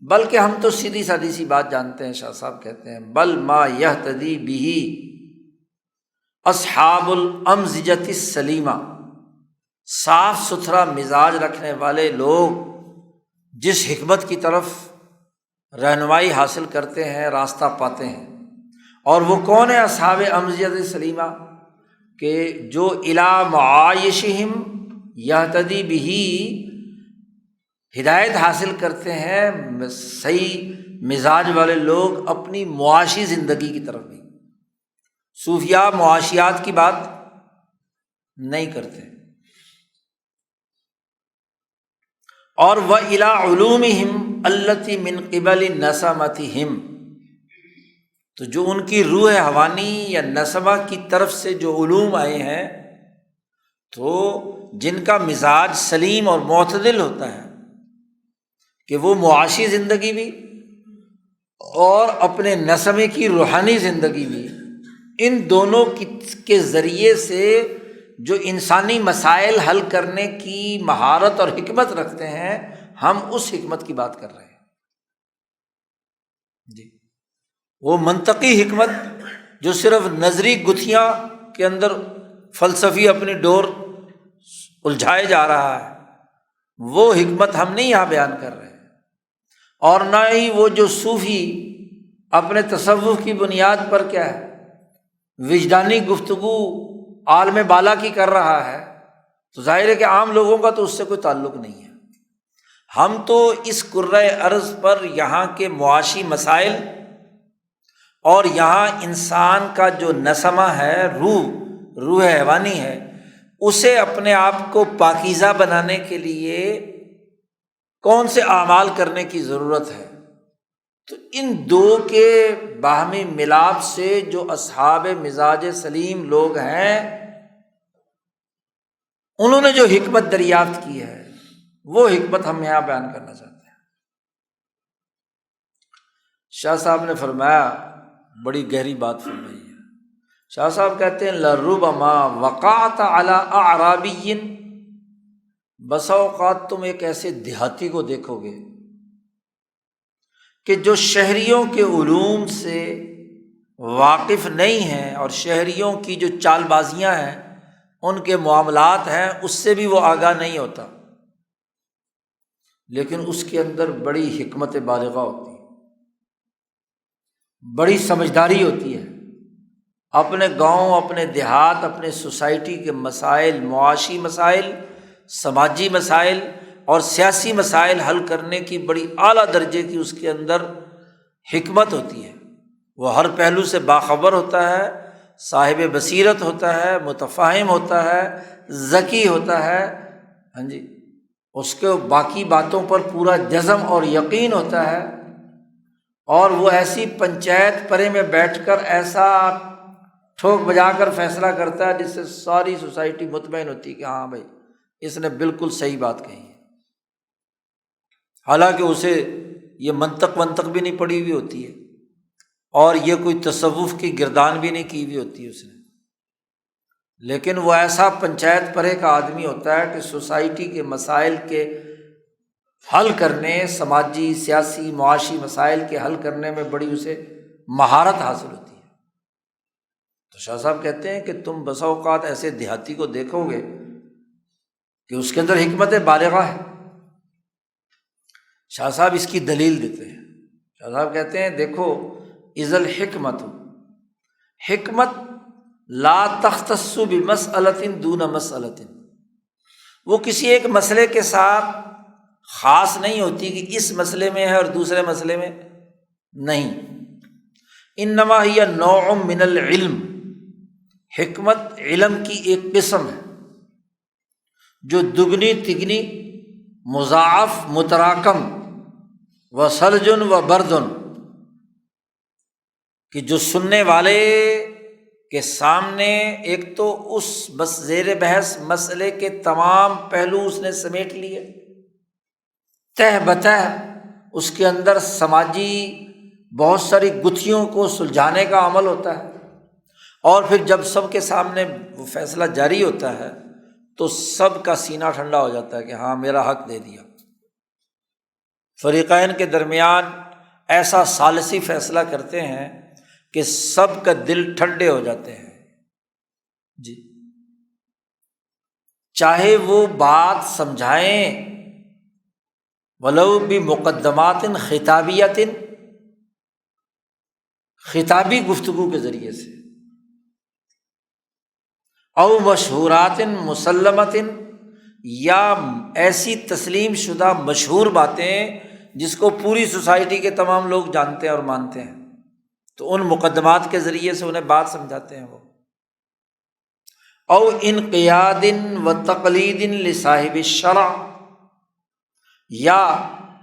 بلکہ ہم تو سیدھی سادی سی بات جانتے ہیں۔ شاہ صاحب کہتے ہیں بل ما یہتدی بہ اصحاب الامزجۃ السلیمہ، صاف ستھرا مزاج رکھنے والے لوگ جس حکمت کی طرف رہنمائی حاصل کرتے ہیں، راستہ پاتے ہیں۔ اور وہ کون ہے اصحاب امزجۃ سلیمہ؟ کہ جو الی معایشہم یہتدی بہ، ہدایت حاصل کرتے ہیں صحیح مزاج والے لوگ اپنی معاشی زندگی کی طرف بھی۔ صوفیاء معاشیات کی بات نہیں کرتے۔ اور وَإِلَىٰ عُلُومِهِمْ الَّتِي مِنْ قِبَلِ نَسَمَتِهِمْ، تو جو ان کی روح حوانی یا نسمہ کی طرف سے جو علوم آئے ہیں، تو جن کا مزاج سلیم اور معتدل ہوتا ہے کہ وہ معاشی زندگی بھی اور اپنے نسمے کی روحانی زندگی بھی، ان دونوں کے ذریعے سے جو انسانی مسائل حل کرنے کی مہارت اور حکمت رکھتے ہیں، ہم اس حکمت کی بات کر رہے ہیں جی۔ وہ منطقی حکمت جو صرف نظری گتھیاں کے اندر فلسفی اپنی ڈور الجھائے جا رہا ہے، وہ حکمت ہم نہیں یہاں بیان کر رہے ہیں۔ اور نہ ہی وہ جو صوفی اپنے تصوف کی بنیاد پر کیا ہے، وجدانی گفتگو عالم بالا کی کر رہا ہے، تو ظاہر ہے کہ عام لوگوں کا تو اس سے کوئی تعلق نہیں ہے۔ ہم تو اس کرۂ ارض پر یہاں کے معاشی مسائل اور یہاں انسان کا جو نسمہ ہے، روح حیوانی ہے، اسے اپنے آپ کو پاکیزہ بنانے کے لیے کون سے اعمال کرنے کی ضرورت ہے، تو ان دو کے باہمی ملاپ سے جو اصحاب مزاج سلیم لوگ ہیں، انہوں نے جو حکمت دریافت کی ہے، وہ حکمت ہم یہاں بیان کرنا چاہتے ہیں۔ شاہ صاحب نے فرمایا، بڑی گہری بات فرمائی ہے۔ شاہ صاحب کہتے ہیں لربما وقعت علی اعرابی، بسا اوقات تم ایک ایسے دیہاتی کو دیکھو گے کہ جو شہریوں کے علوم سے واقف نہیں ہیں، اور شہریوں کی جو چال بازیاں ہیں، ان کے معاملات ہیں، اس سے بھی وہ آگاہ نہیں ہوتا۔ لیکن اس کے اندر بڑی حکمت بالغہ ہوتی ہے، بڑی سمجھداری ہوتی ہے۔ اپنے گاؤں، اپنے دیہات، اپنے سوسائٹی کے مسائل، معاشی مسائل، سماجی مسائل اور سیاسی مسائل حل کرنے کی بڑی اعلیٰ درجے کی اس کے اندر حکمت ہوتی ہے۔ وہ ہر پہلو سے باخبر ہوتا ہے، صاحب بصیرت ہوتا ہے، متفاہم ہوتا ہے، ذکی ہوتا ہے، ہاں جی، اس کے باقی باتوں پر پورا جزم اور یقین ہوتا ہے، اور وہ ایسی پنچایت پرے میں بیٹھ کر ایسا ٹھوک بجا کر فیصلہ کرتا ہے جس سے ساری سوسائٹی مطمئن ہوتی ہے کہ ہاں بھائی اس نے بالکل صحیح بات کہی ہے، حالانکہ اسے یہ منطق بھی نہیں پڑھی ہوئی ہوتی ہے اور یہ کوئی تصوف کی گردان بھی نہیں کی ہوئی ہوتی ہے اس نے، لیکن وہ ایسا پنچایت پرے کا آدمی ہوتا ہے کہ سوسائٹی کے مسائل کے حل کرنے، سماجی، سیاسی، معاشی مسائل کے حل کرنے میں بڑی اسے مہارت حاصل ہوتی ہے۔ تو شاہ صاحب کہتے ہیں کہ تم بسا اوقات ایسے دیہاتی کو دیکھو گے کہ اس کے اندر حکمت بالغہ ہے۔ شاہ صاحب اس کی دلیل دیتے ہیں۔ شاہ صاحب کہتے ہیں دیکھو، اذا الحکمت، حکمت لا تختص بمسألۃ دون مسألۃ، وہ کسی ایک مسئلے کے ساتھ خاص نہیں ہوتی کہ اس مسئلے میں ہے اور دوسرے مسئلے میں نہیں۔ انما ہی نوع من العلم، حکمت علم کی ایک قسم ہے جو دگنی تگنی، مضاعف، متراکم، وسلجن و بردن، کہ جو سننے والے کے سامنے ایک تو اس بس زیر بحث مسئلے کے تمام پہلو اس نے سمیٹ لیے، تہ بتہ اس کے اندر سماجی بہت ساری گتھیوں کو سلجھانے کا عمل ہوتا ہے، اور پھر جب سب کے سامنے وہ فیصلہ جاری ہوتا ہے تو سب کا سینہ ٹھنڈا ہو جاتا ہے کہ ہاں میرا حق دے دیا۔ فریقین کے درمیان ایسا ثالثی فیصلہ کرتے ہیں کہ سب کا دل ٹھنڈے ہو جاتے ہیں جی، چاہے وہ بات سمجھائیں ولو بمقدمات خطابیۃ، خطابی گفتگو کے ذریعے سے، او مشہورات مسلمۃ، یا ایسی تسلیم شدہ مشہور باتیں جس کو پوری سوسائٹی کے تمام لوگ جانتے ہیں اور مانتے ہیں، تو ان مقدمات کے ذریعے سے انہیں بات سمجھاتے ہیں وہ۔ او انقیاد و تقلید لصاحب الشرع، یا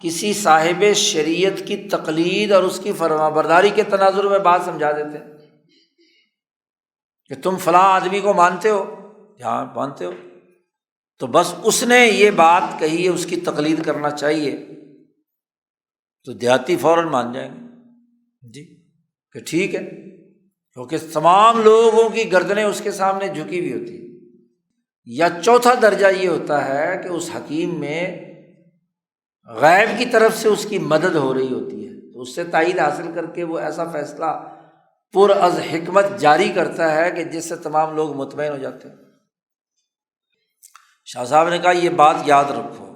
کسی صاحب شریعت کی تقلید اور اس کی فرمانبرداری کے تناظر میں بات سمجھا دیتے ہیں کہ تم فلاں آدمی کو مانتے ہو، ہاں مانتے ہو، تو بس اس نے یہ بات کہی ہے اس کی تقلید کرنا چاہیے، تو دیہاتی فوراً مان جائیں گے جی کہ ٹھیک ہے، کیونکہ تمام لوگوں کی گردنیں اس کے سامنے جھکی ہوئی ہوتی ہیں۔ یا چوتھا درجہ یہ ہوتا ہے کہ اس حکیم میں غیب کی طرف سے اس کی مدد ہو رہی ہوتی ہے، تو اس سے تائید حاصل کر کے وہ ایسا فیصلہ پر از حکمت جاری کرتا ہے کہ جس سے تمام لوگ مطمئن ہو جاتے ہیں۔ شاہ صاحب نے کہا یہ بات یاد رکھو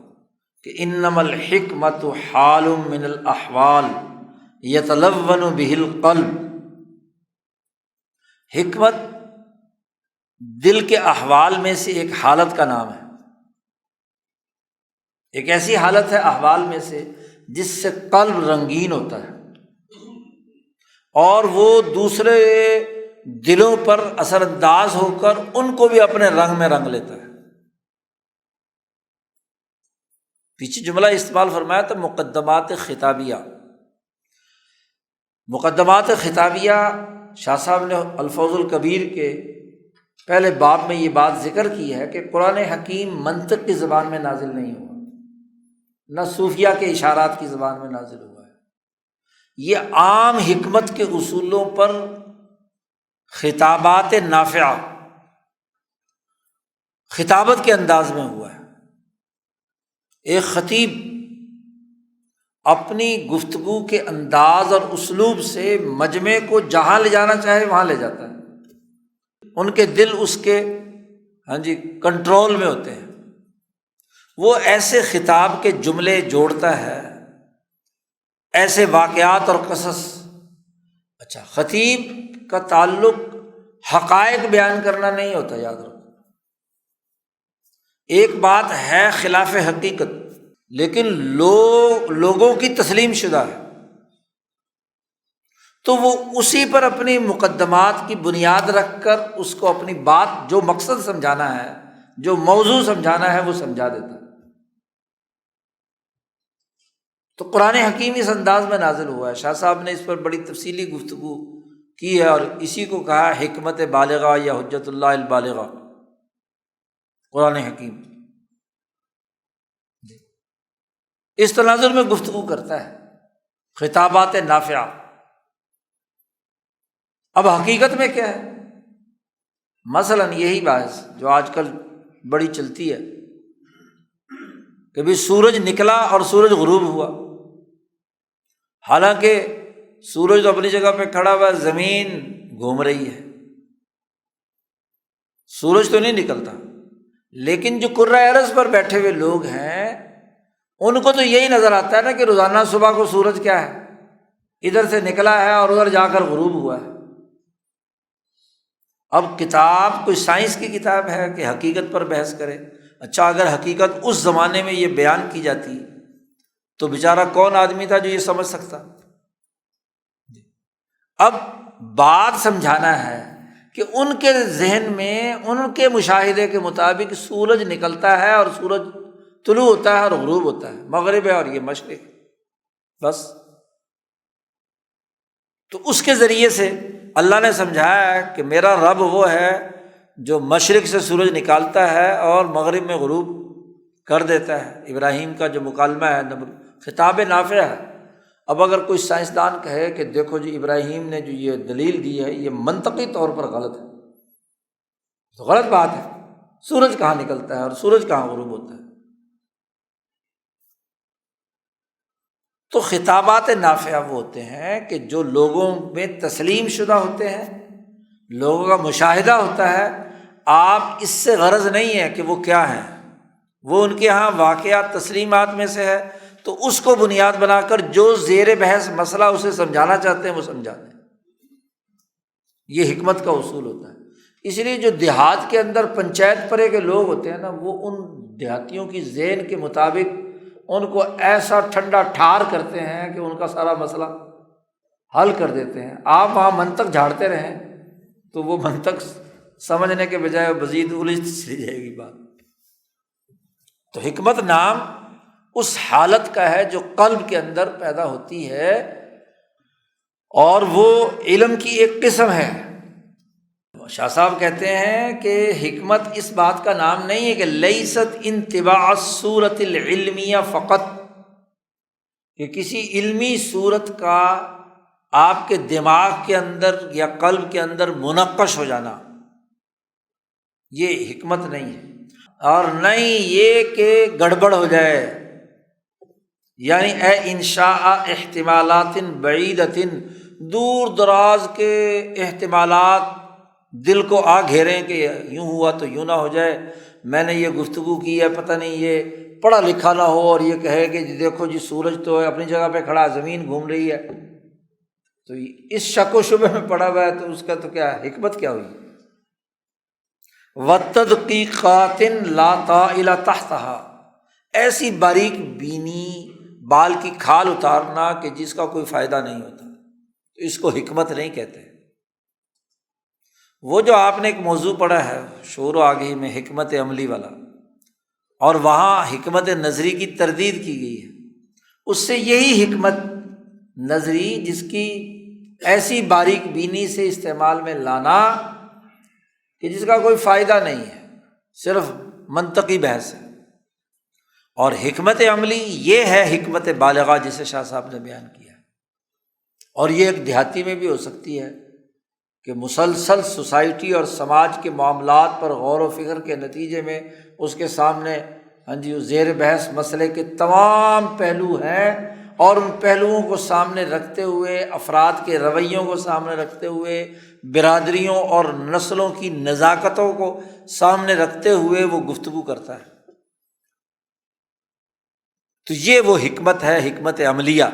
کہ انما الحکمت حال من الاحوال یتلون بہ القلب، حکمت دل کے احوال میں سے ایک حالت کا نام ہے، ایک ایسی حالت ہے احوال میں سے جس سے قلب رنگین ہوتا ہے اور وہ دوسرے دلوں پر اثر انداز ہو کر ان کو بھی اپنے رنگ میں رنگ لیتا ہے۔ پیچھے جملہ استعمال فرمایا تھا مقدمات خطابیہ۔ مقدمات خطابیہ شاہ صاحب نے الفوز الکبیر کے پہلے باب میں یہ بات ذکر کی ہے کہ قرآن حکیم منطق کی زبان میں نازل نہیں ہوا، نہ صوفیہ کے اشارات کی زبان میں نازل ہوا ہے، یہ عام حکمت کے اصولوں پر خطابات نافعہ، خطابت کے انداز میں ہوا ہے۔ ایک خطیب اپنی گفتگو کے انداز اور اسلوب سے مجمع کو جہاں لے جانا چاہے وہاں لے جاتا ہے، ان کے دل اس کے کنٹرول میں ہوتے ہیں، وہ ایسے خطاب کے جملے جوڑتا ہے، ایسے واقعات اور قصص۔ اچھا، خطیب کا تعلق حقائق بیان کرنا نہیں ہوتا، یاد رکھو۔ ایک بات ہے خلاف حقیقت، لیکن لوگوں کی تسلیم شدہ ہے، تو وہ اسی پر اپنی مقدمات کی بنیاد رکھ کر اس کو اپنی بات، جو مقصد سمجھانا ہے، جو موضوع سمجھانا ہے، وہ سمجھا دیتا ہے۔ تو قرآن حکیم اس انداز میں نازل ہوا ہے۔ شاہ صاحب نے اس پر بڑی تفصیلی گفتگو کی ہے، اور اسی کو کہا حکمت بالغہ یا حجت اللہ البالغہ، قرآن حکیم اس تناظر میں گفتگو کرتا ہے، خطابات نافعہ۔ اب حقیقت میں کیا ہے؟ مثلاً یہی بات جو آج کل بڑی چلتی ہے کہ بھی سورج نکلا اور سورج غروب ہوا، حالانکہ سورج تو اپنی جگہ پہ کھڑا ہوا ہے، زمین گھوم رہی ہے، سورج تو نہیں نکلتا۔ لیکن جو کرۂ ارض پر بیٹھے ہوئے لوگ ہیں، ان کو تو یہی نظر آتا ہے نا کہ روزانہ صبح کو سورج کیا ہے، ادھر سے نکلا ہے اور ادھر جا کر غروب ہوا ہے۔ اب کتاب کوئی سائنس کی کتاب ہے کہ حقیقت پر بحث کرے؟ اچھا، اگر حقیقت اس زمانے میں یہ بیان کی جاتی تو بیچارہ کون آدمی تھا جو یہ سمجھ سکتا؟ اب بات سمجھانا ہے کہ ان کے ذہن میں، ان کے مشاہدے کے مطابق سورج نکلتا ہے اور سورج طلوع ہوتا ہے اور غروب ہوتا ہے، مغرب ہے اور یہ مشرق، بس۔ تو اس کے ذریعے سے اللہ نے سمجھایا کہ میرا رب وہ ہے جو مشرق سے سورج نکالتا ہے اور مغرب میں غروب کر دیتا ہے۔ ابراہیم کا جو مکالمہ ہے، خطاب نافع ہے۔ اب اگر کوئی سائنسدان کہے کہ دیکھو جی ابراہیم نے جو یہ دلیل دی ہے یہ منطقی طور پر غلط ہے، تو غلط بات ہے۔ سورج کہاں نکلتا ہے اور سورج کہاں غروب ہوتا ہے؟ تو خطابات نافعہ وہ ہوتے ہیں کہ جو لوگوں میں تسلیم شدہ ہوتے ہیں، لوگوں کا مشاہدہ ہوتا ہے۔ آپ اس سے غرض نہیں ہے کہ وہ کیا ہیں، وہ ان کے ہاں واقعات تسلیمات میں سے ہے، تو اس کو بنیاد بنا کر جو زیر بحث مسئلہ اسے سمجھانا چاہتے ہیں وہ سمجھاتے ہیں۔ یہ حکمت کا اصول ہوتا ہے۔ اس لیے جو دیہات کے اندر پنچایت پرے کے لوگ ہوتے ہیں نا، وہ ان دیہاتیوں کی ذہن کے مطابق ان کو ایسا ٹھنڈا ٹھار کرتے ہیں کہ ان کا سارا مسئلہ حل کر دیتے ہیں۔ آپ وہاں منطق جھاڑتے رہیں تو وہ منطق سمجھنے کے بجائے مزید الجھ چلی جائے گی بات۔ تو حکمت نام اس حالت کا ہے جو قلب کے اندر پیدا ہوتی ہے، اور وہ علم کی ایک قسم ہے۔ شاہ صاحب کہتے ہیں کہ حکمت اس بات کا نام نہیں ہے کہ لیست انتباع الصورت العلمیہ فقط، کہ کسی علمی صورت کا آپ کے دماغ کے اندر یا قلب کے اندر منقش ہو جانا، یہ حکمت نہیں ہے۔ اور نہیں یہ کہ گڑبڑ ہو جائے، یعنی اے انشاء احتمالات بعیدۃ، دور دراز کے احتمالات دل کو آ گھیریں کہ یوں ہوا تو یوں نہ ہو جائے، میں نے یہ گفتگو کی ہے، پتہ نہیں یہ پڑھا لکھا نہ ہو اور یہ کہے کہ دیکھو جی سورج تو اپنی جگہ پہ کھڑا، زمین گھوم رہی ہے، تو اس شک و شبہ میں پڑا ہوا ہے، تو اس کا تو کیا حکمت کیا ہوئی؟ وَتَدْقِیقَاتٍ لَا طَائِلَ تَحْتَهَا، ایسی باریک بینی بال کی کھال اتارنا کہ جس کا کوئی فائدہ نہیں ہوتا، تو اس کو حکمت نہیں کہتے۔ وہ جو آپ نے ایک موضوع پڑھا ہے شعور و آگہی میں، حکمت عملی والا، اور وہاں حکمت نظری کی تردید کی گئی ہے، اس سے یہی حکمت نظری جس کی ایسی باریک بینی سے استعمال میں لانا کہ جس کا کوئی فائدہ نہیں ہے، صرف منطقی بحث ہے۔ اور حکمت عملی یہ ہے حکمت بالغہ جسے شاہ صاحب نے بیان کیا ہے، اور یہ ایک دیہاتی میں بھی ہو سکتی ہے کہ مسلسل سوسائٹی اور سماج کے معاملات پر غور و فکر کے نتیجے میں اس کے سامنے زیر بحث مسئلے کے تمام پہلو ہیں، اور ان پہلوؤں کو سامنے رکھتے ہوئے، افراد کے رویوں کو سامنے رکھتے ہوئے، برادریوں اور نسلوں کی نزاکتوں کو سامنے رکھتے ہوئے وہ گفتگو کرتا ہے۔ تو یہ وہ حکمت ہے، حکمت عملیہ،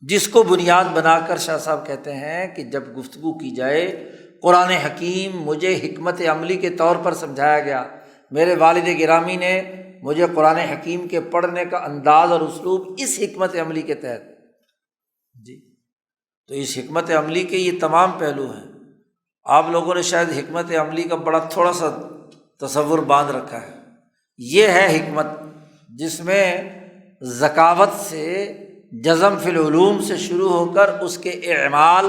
جس کو بنیاد بنا کر شاہ صاحب کہتے ہیں کہ جب گفتگو کی جائے قرآن حکیم مجھے حکمت عملی کے طور پر سمجھایا گیا، میرے والد گرامی نے مجھے قرآن حکیم کے پڑھنے کا انداز اور اسلوب اس حکمت عملی کے تحت جی، تو اس حکمت عملی کے یہ تمام پہلو ہیں۔ آپ لوگوں نے شاید حکمت عملی کا بڑا تھوڑا سا تصور باندھ رکھا ہے۔ یہ ہے حکمت جس میں ذکاوت سے، جزم فی العلوم سے شروع ہو کر اس کے اعمال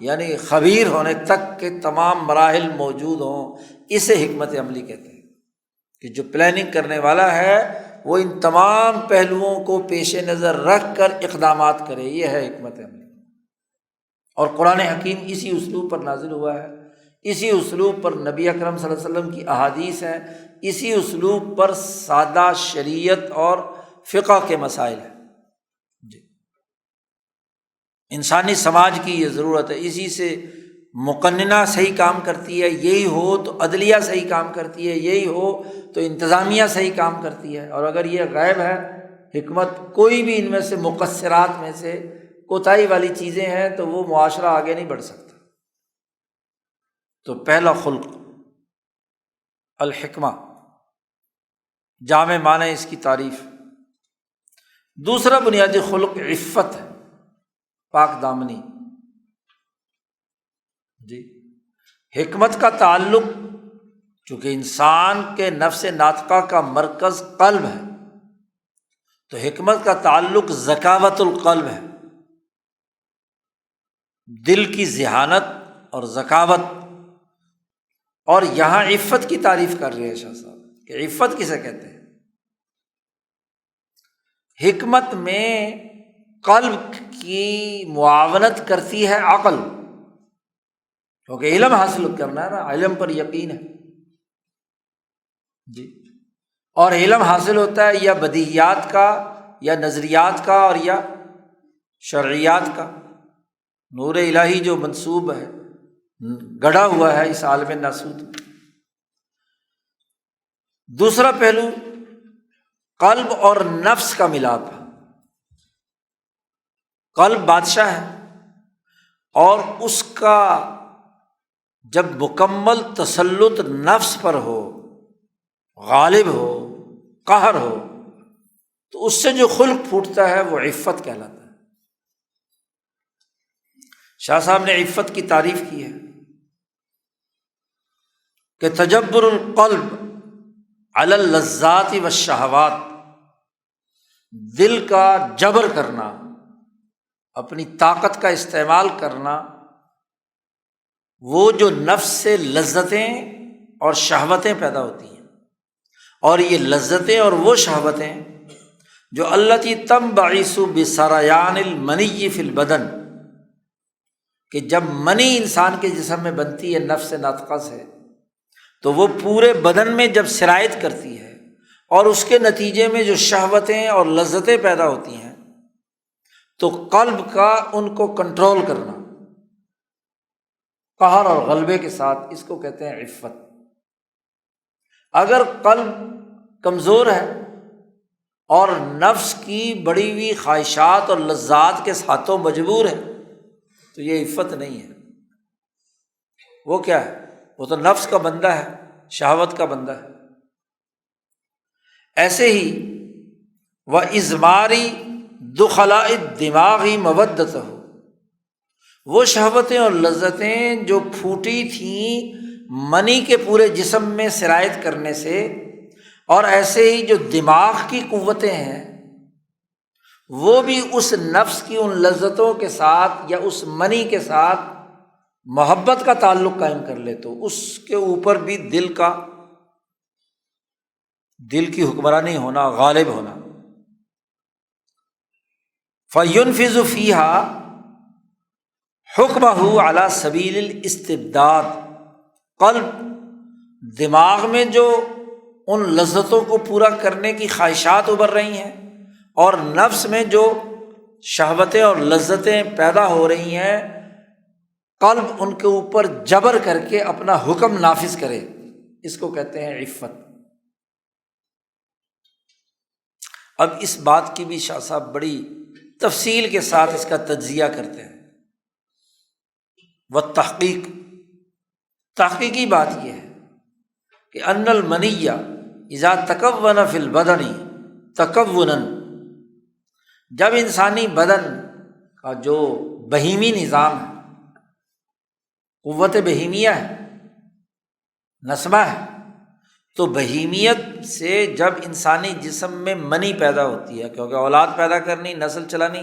یعنی خبیر ہونے تک کے تمام مراحل موجود ہوں، اسے حکمت عملی کہتے ہیں کہ جو پلاننگ کرنے والا ہے وہ ان تمام پہلوؤں کو پیش نظر رکھ کر اقدامات کرے، یہ ہے حکمت عملی۔ اور قرآن حکیم اسی اسلوب پر نازل ہوا ہے، اسی اسلوب پر نبی اکرم صلی اللہ علیہ وسلم کی احادیث ہیں، اسی اسلوب پر سادہ شریعت اور فقہ کے مسائل ہیں جی۔ انسانی سماج کی یہ ضرورت ہے، اسی سے مقننہ صحیح کام کرتی ہے، یہی ہو تو عدلیہ صحیح کام کرتی ہے، یہی ہو تو انتظامیہ صحیح کام کرتی ہے۔ اور اگر یہ غائب ہے حکمت، کوئی بھی ان میں سے مقصرات میں سے کوتاہی والی چیزیں ہیں تو وہ معاشرہ آگے نہیں بڑھ سکتا۔ تو پہلا خلق الحکمہ، جامع معنی اس کی تعریف۔ دوسرا بنیادی خلق عفت ہے، پاک دامنی جی۔ حکمت کا تعلق، چونکہ انسان کے نفس ناطقہ کا مرکز قلب ہے تو حکمت کا تعلق ذکاوت القلب ہے، دل کی ذہانت اور ذکاوت۔ اور یہاں عفت کی تعریف کر رہے ہیں شاہ صاحب کہ عفت کسے کہتے ہیں۔ حکمت میں قلب کی معاونت کرتی ہے عقل، کیونکہ علم حاصل کرنا ہے نا، علم پر یقین ہے جی۔ اور علم حاصل ہوتا ہے یا بدیہیات کا، یا نظریات کا، اور یا شرعیات کا۔ نور الہی جو منسوب ہے، گڑھا ہوا ہے اس عالم ناسوت۔ دوسرا پہلو قلب اور نفس کا ملاپ ہے۔ قلب بادشاہ ہے اور اس کا جب مکمل تسلط نفس پر ہو، غالب ہو، قہر ہو، تو اس سے جو خلق پھوٹتا ہے وہ عفت کہلاتا ہے۔ شاہ صاحب نے عفت کی تعریف کی ہے کہ تجبر القلب علی اللذات والشہوات، دل کا جبر کرنا، اپنی طاقت کا استعمال کرنا، وہ جو نفس سے لذتیں اور شہوتیں پیدا ہوتی ہیں، اور یہ لذتیں اور وہ شہوتیں جو التی تنبعث بسریان المنی فی البدن، کہ جب منی انسان کے جسم میں بنتی ہے نفس ناطقہ سے، تو وہ پورے بدن میں جب سرایت کرتی ہے، اور اس کے نتیجے میں جو شہوتیں اور لذتیں پیدا ہوتی ہیں، تو قلب کا ان کو کنٹرول کرنا قہر اور غلبے کے ساتھ، اس کو کہتے ہیں عفت۔ اگر قلب کمزور ہے اور نفس کی بڑی ہوئی خواہشات اور لذات کے ساتھوں مجبور ہے تو یہ عفت نہیں ہے۔ وہ کیا ہے؟ وہ تو نفس کا بندہ ہے، شہوت کا بندہ ہے۔ ایسے ہی وَإِزْمَارِ دُخَلَاءِ الدِّمَاغِ مَوَدَّتَهُ، وہ شہوتیں اور لذتیں جو پھوٹی تھیں منی کے پورے جسم میں سرایت کرنے سے، اور ایسے ہی جو دماغ کی قوتیں ہیں وہ بھی اس نفس کی ان لذتوں کے ساتھ یا اس منی کے ساتھ محبت کا تعلق قائم کر لے تو اس کے اوپر بھی دل کی حکمرانی ہونا، غالب ہونا۔ فَيُنْفِذُ فِيهَا حُکْمَهُ عَلَى سَبِيلِ الْاِسْتِبْدَادِ، قلب دماغ میں جو ان لذتوں کو پورا کرنے کی خواہشات ابھر رہی ہیں، اور نفس میں جو شہوتیں اور لذتیں پیدا ہو رہی ہیں، قلب ان کے اوپر جبر کر کے اپنا حکم نافذ کرے، اس کو کہتے ہیں عفت۔ اب اس بات کی بھی شاہ صاحب بڑی تفصیل کے ساتھ اس کا تجزیہ کرتے ہیں۔ والتحقیق، تحقیقی بات یہ ہے کہ ان المنی اذا تکون فی البدن تکونا، جب انسانی بدن کا جو بہیمی نظام ہے، قوت بہیمیہ ہے، نسمہ ہے، تو بہیمیت سے جب انسانی جسم میں منی پیدا ہوتی ہے، کیونکہ اولاد پیدا کرنی، نسل چلانی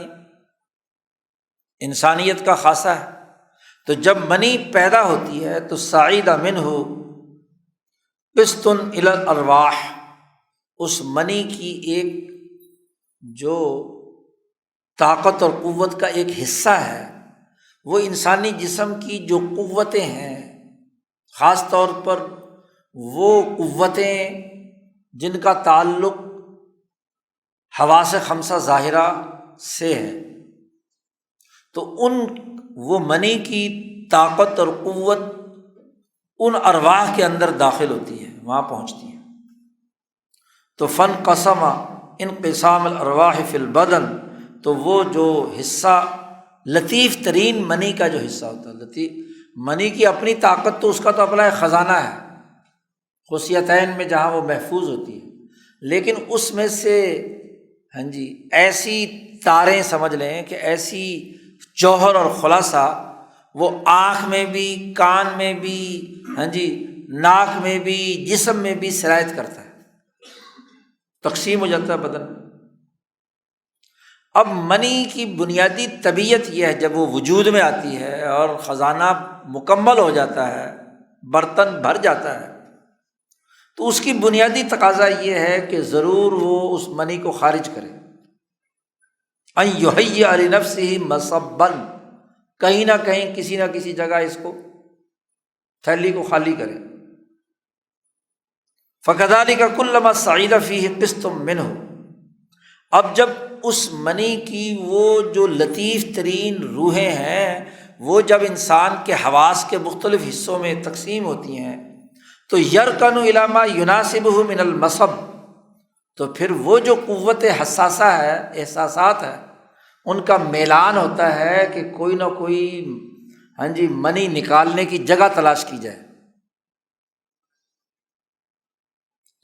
انسانیت کا خاصہ ہے، تو جب منی پیدا ہوتی ہے تو صعید منہ قسط الی الارواح، اس منی کی ایک جو طاقت اور قوت کا ایک حصہ ہے، وہ انسانی جسم کی جو قوتیں ہیں، خاص طور پر وہ قوتیں جن کا تعلق حواس خمسہ ظاہرہ سے ہے، تو وہ منی کی طاقت اور قوت ان ارواح کے اندر داخل ہوتی ہے، وہاں پہنچتی ہے۔ تو فانقسم انقسام الارواح فی البدن، تو وہ جو حصہ لطیف ترین منی کا جو حصہ ہوتا ہے، لطیف منی کی اپنی طاقت تو اس کا تو اپنا ایک خزانہ ہے، خصیتین میں جہاں وہ محفوظ ہوتی ہے، لیکن اس میں سے ایسی تاریں سمجھ لیں کہ ایسی جوہر اور خلاصہ وہ آنکھ میں بھی، کان میں بھی، ناک میں بھی، جسم میں بھی سرایت کرتا ہے، تقسیم ہو جاتا ہے بدن۔ اب منی کی بنیادی طبیعت یہ ہے، جب وہ وجود میں آتی ہے اور خزانہ مکمل ہو جاتا ہے، برتن بھر جاتا ہے، تو اس کی بنیادی تقاضا یہ ہے کہ ضرور وہ اس منی کو خارج کرے، ان یحیی لنفسہ مصبا، کہیں نہ کہیں کسی نہ کسی جگہ اس کو تھیلی کو خالی کرے۔ فَكَذَلِكَ كُلَّمَا صَعِدَ فِيهِ قِسْطٌ مِّنْهُ، اب جب اس منی کی وہ جو لطیف ترین روحیں ہیں، وہ جب انسان کے حواس کے مختلف حصوں میں تقسیم ہوتی ہیں، تو یرکن الی ما یناسبہ من المصب، تو پھر وہ جو قوت حساسہ ہے، احساسات ہے، ان کا میلان ہوتا ہے کہ کوئی نہ کوئی منی نکالنے کی جگہ تلاش کی جائے۔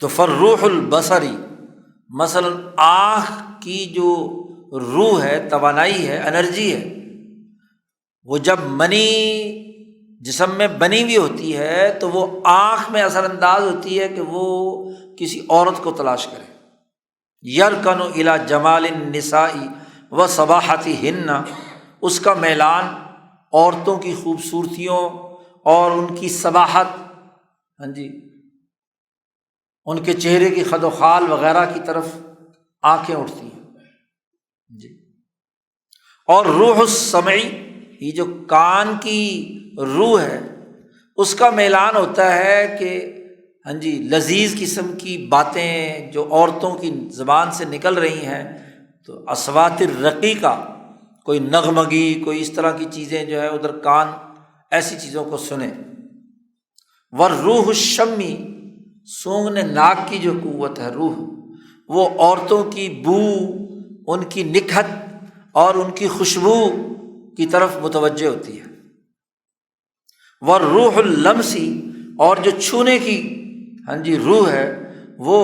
تو فالروح البصری، مثلا آنکھ کی جو روح ہے، توانائی ہے، انرجی ہے، وہ جب منی جسم میں بنی ہوئی ہوتی ہے تو وہ آنکھ میں اثر انداز ہوتی ہے کہ وہ کسی عورت کو تلاش کرے۔ یرکن الی جمال النساء و صباحتہن، اس کا میلان عورتوں کی خوبصورتیوں اور ان کی صباحت، ان کے چہرے کی خد و خال وغیرہ کی طرف آنکھیں اٹھتی ہیں۔ اور روح السمعی، یہ جو کان کی روح ہے، اس کا میلان ہوتا ہے کہ لذیذ قسم کی باتیں جو عورتوں کی زبان سے نکل رہی ہیں، تو اصوات الرقیقہ، کوئی نغمگی، کوئی اس طرح کی چیزیں جو ہے ادھر کان ایسی چیزوں کو سنے۔ والروح الشمی، سونگھنے ناک کی جو قوت ہے، روح، وہ عورتوں کی بو، ان کی نکہت اور ان کی خوشبو کی طرف متوجہ ہوتی ہے۔ والروح اللمسی، اور جو چھونے کی روح ہے، وہ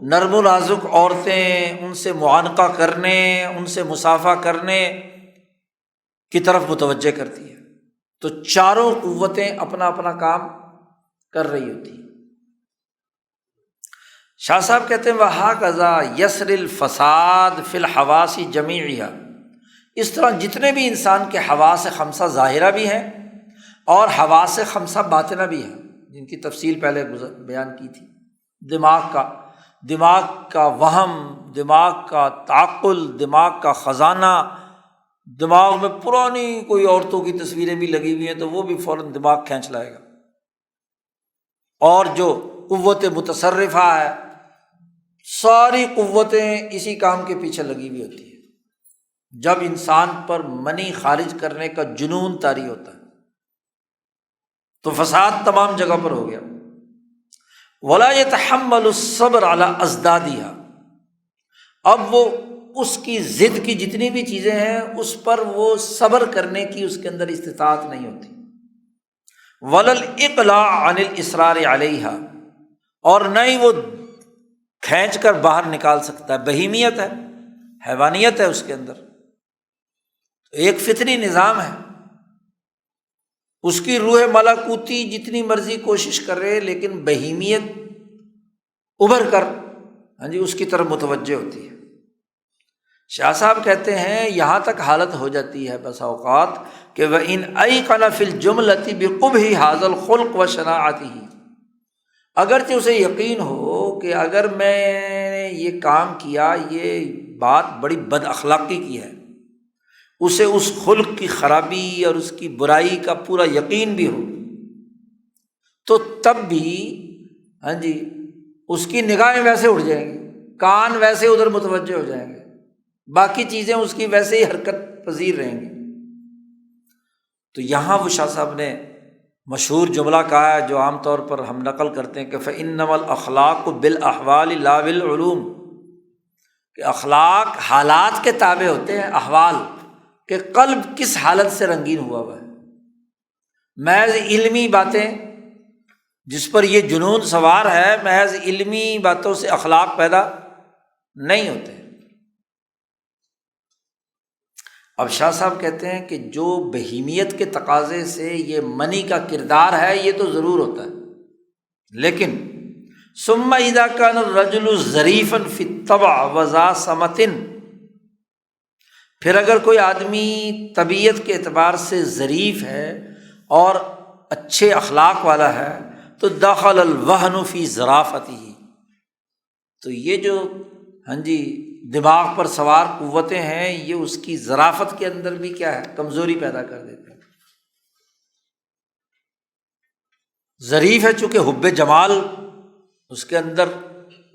نرم و نازک عورتیں، ان سے معانقہ کرنے، ان سے مصافحہ کرنے کی طرف متوجہ کرتی ہے۔ تو چاروں قوتیں اپنا اپنا کام کر رہی ہوتی ہیں۔ شاہ صاحب کہتے ہیں وَهَكَذَا يَسْرِ الْفَسَادُ فِي الْحَوَاسِ جَمِيعِهَا، اس طرح جتنے بھی انسان کے حواس خمسہ ظاہرہ بھی ہیں اور حواس خمسہ باطنہ بھی ہیں، جن کی تفصیل پہلے بیان کی تھی، دماغ کا وہم، دماغ کا تعقل، دماغ کا خزانہ، دماغ میں پرانی کوئی عورتوں کی تصویریں بھی لگی ہوئی ہیں تو وہ بھی فوراً دماغ کھینچ لائے گا، اور جو قوت متصرفہ ہے، ساری قوتیں اسی کام کے پیچھے لگی ہوئی ہوتی ہیں۔ جب انسان پر منی خارج کرنے کا جنون طاری ہوتا ہے تو فساد تمام جگہ پر ہو گیا۔ وَلَا يَتَحَمَّلُ الصَّبْرَ عَلَىٰ أَضْدَادِهَا، اب وہ اس کی ضد کی جتنی بھی چیزیں ہیں اس پر وہ صبر کرنے کی اس کے اندر استطاعت نہیں ہوتی۔ وَلَا الْإِقْلَاعُ عَنِ الْإِصْرَارِ عَلَيْهَا، اور نہ ہی وہ کھینچ کر باہر نکال سکتا ہے، بہیمیت ہے، حیوانیت ہے اس کے اندر، ایک فطری نظام ہے، اس کی روح ملکوتی جتنی مرضی کوشش کر رہے لیکن بہیمیت ابھر کر اس کی طرف متوجہ ہوتی ہے۔ شاہ صاحب کہتے ہیں یہاں تک حالت ہو جاتی ہے بس اوقات کہ وَإِنْ أَيْقَنَ فِي الْجُمْلَةِ بِقُبْحِ هَذَا الْخُلْقِ وَشَنَاعَتِهِ، اگرچہ اسے یقین ہو کہ اگر میں نے یہ کام کیا، یہ بات بڑی بد اخلاقی کی ہے، اسے اس خلق کی خرابی اور اس کی برائی کا پورا یقین بھی ہو، تو تب بھی اس کی نگاہیں ویسے اٹھ جائیں گی، کان ویسے ادھر متوجہ ہو جائیں گے، باقی چیزیں اس کی ویسے ہی حرکت پذیر رہیں گی۔ تو یہاں وہ شاہ صاحب نے مشہور جملہ کہا ہے جو عام طور پر ہم نقل کرتے ہیں کہ فَإِنَّمَا الْأَخْلَاقُ بِالْأَحْوَالِ لَا بِالْعُلُومِ، کہ اخلاق حالات کے تابع ہوتے ہیں، احوال، کہ قلب کس حالت سے رنگین ہوا ہے۔ محض علمی باتیں جس پر یہ جنون سوار ہے، محض علمی باتوں سے اخلاق پیدا نہیں ہوتے۔ اب شاہ صاحب کہتے ہیں کہ جو بہیمیت کے تقاضے سے یہ منی کا کردار ہے یہ تو ضرور ہوتا ہے، لیکن ثم اذا كان الرجل ظریفا فی الطبع وذا سمت، پھر اگر کوئی آدمی طبیعت کے اعتبار سے ظریف ہے اور اچھے اخلاق والا ہے تو دخل الوہن فی ظرافته، تو یہ جو دماغ پر سوار قوتیں ہیں یہ اس کی ظرافت کے اندر بھی کیا ہے، کمزوری پیدا کر دیتے ہیں۔ ظریف ہے چونکہ حب جمال اس کے اندر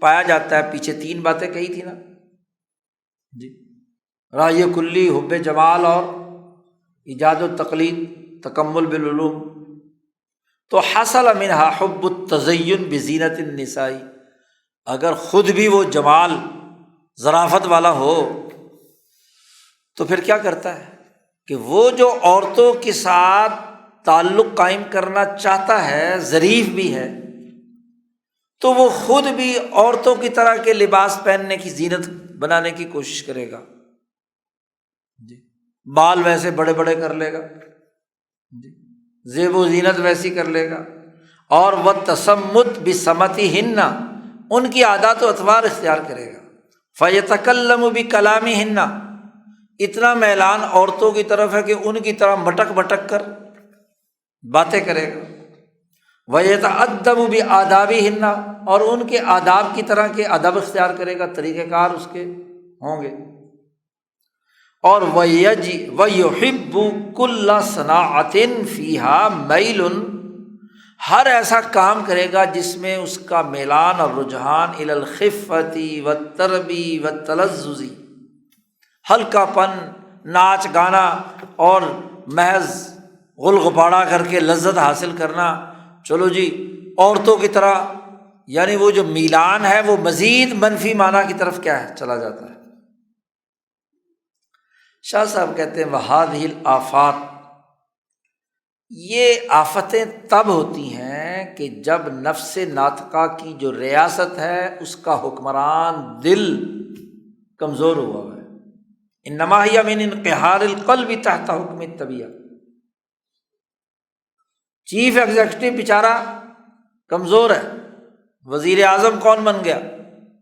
پایا جاتا ہے، پیچھے 3 باتیں کہی تھی نا رائے کلی، حب جمال اور ایجاد و تقلید، تکمل بالعلوم، تو حصل منہا حب التزین بزینت النساء، اگر خود بھی وہ جمال ظرافت والا ہو تو پھر کیا کرتا ہے کہ وہ جو عورتوں کے ساتھ تعلق قائم کرنا چاہتا ہے، ظریف بھی ہے، تو وہ خود بھی عورتوں کی طرح کے لباس پہننے کی زینت بنانے کی کوشش کرے گا، بال ویسے بڑے بڑے کر لے گا، زیب و زینت ویسی کر لے گا، اور وَالتَّصَمُّتْ بِسَمَتِهِنَّ، ان کی عادات و اطوار اختیار کرے گا، فَيَتَكَلَّمُ بِكَلَامِهِنَّ، اتنا میلان عورتوں کی طرف ہے کہ ان کی طرح مٹک مٹک کر باتیں کرے گا، وَيَتَأَدَّبُ بِآدَابِهِنَّ، اور ان کے آداب کی طرح کے ادب اختیار کرے گا، طریقہ کار اس کے ہوں گے، اور وَيُحِبُّ كُلَّ صَنَاعَةٍ فِيهَا مَيْلٌ، ہر ایسا کام کرے گا جس میں اس کا میلان اور رجحان الی الخفۃ والطرب والتلذذ، ہلکا پن، ناچ گانا اور محض غل غبارہ کر کے لذت حاصل کرنا، چلو جی عورتوں کی طرح، یعنی وہ جو میلان ہے وہ مزید منفی معنی کی طرف کیا ہے، چلا جاتا ہے۔ شاہ صاحب کہتے ہیں وَهَذِهِ الْآفَاتُ، یہ آفتیں تب ہوتی ہیں کہ جب نفس ناطقہ کی جو ریاست ہے اس کا حکمران دل کمزور ہوا ہے، انما ہی من انقہار القلب تحت حکم الطبیعہ، چیف ایگزیکٹو بیچارہ کمزور ہے، وزیر اعظم کون بن گیا،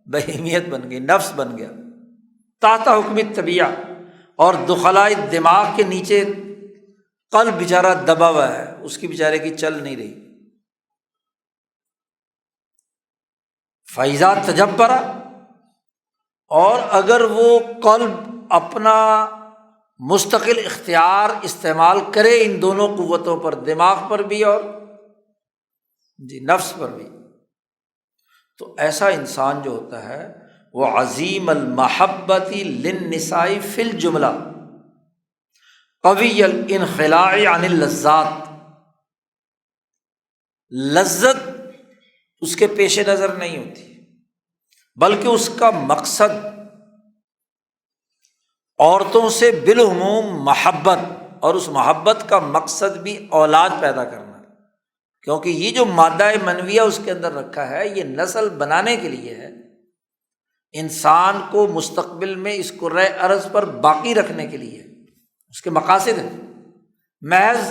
بہیمیت بن گئی، نفس بن گیا، تحت حکم الطبیعہ، اور دخلاء دماغ کے نیچے قلب بیچارہ دبا ہوا ہے، اس کی بیچارے کی چل نہیں رہی۔ فَإِذَا تَجَبَّرَ، اور اگر وہ قلب اپنا مستقل اختیار استعمال کرے ان دونوں قوتوں پر، دماغ پر بھی اور نفس پر بھی، تو ایسا انسان جو ہوتا ہے وہ عظیم المحبت للنساء فی الجملہ، قوی الانخلاع عن اللذات، لذت اس کے پیش نظر نہیں ہوتی، بلکہ اس کا مقصد عورتوں سے بالعموم محبت، اور اس محبت کا مقصد بھی اولاد پیدا کرنا، کیونکہ یہ جو مادہ منویہ اس کے اندر رکھا ہے یہ نسل بنانے کے لیے ہے، انسان کو مستقبل میں اس کرۂ ارض پر باقی رکھنے کے لیے اس کے مقاصد ہیں۔ محض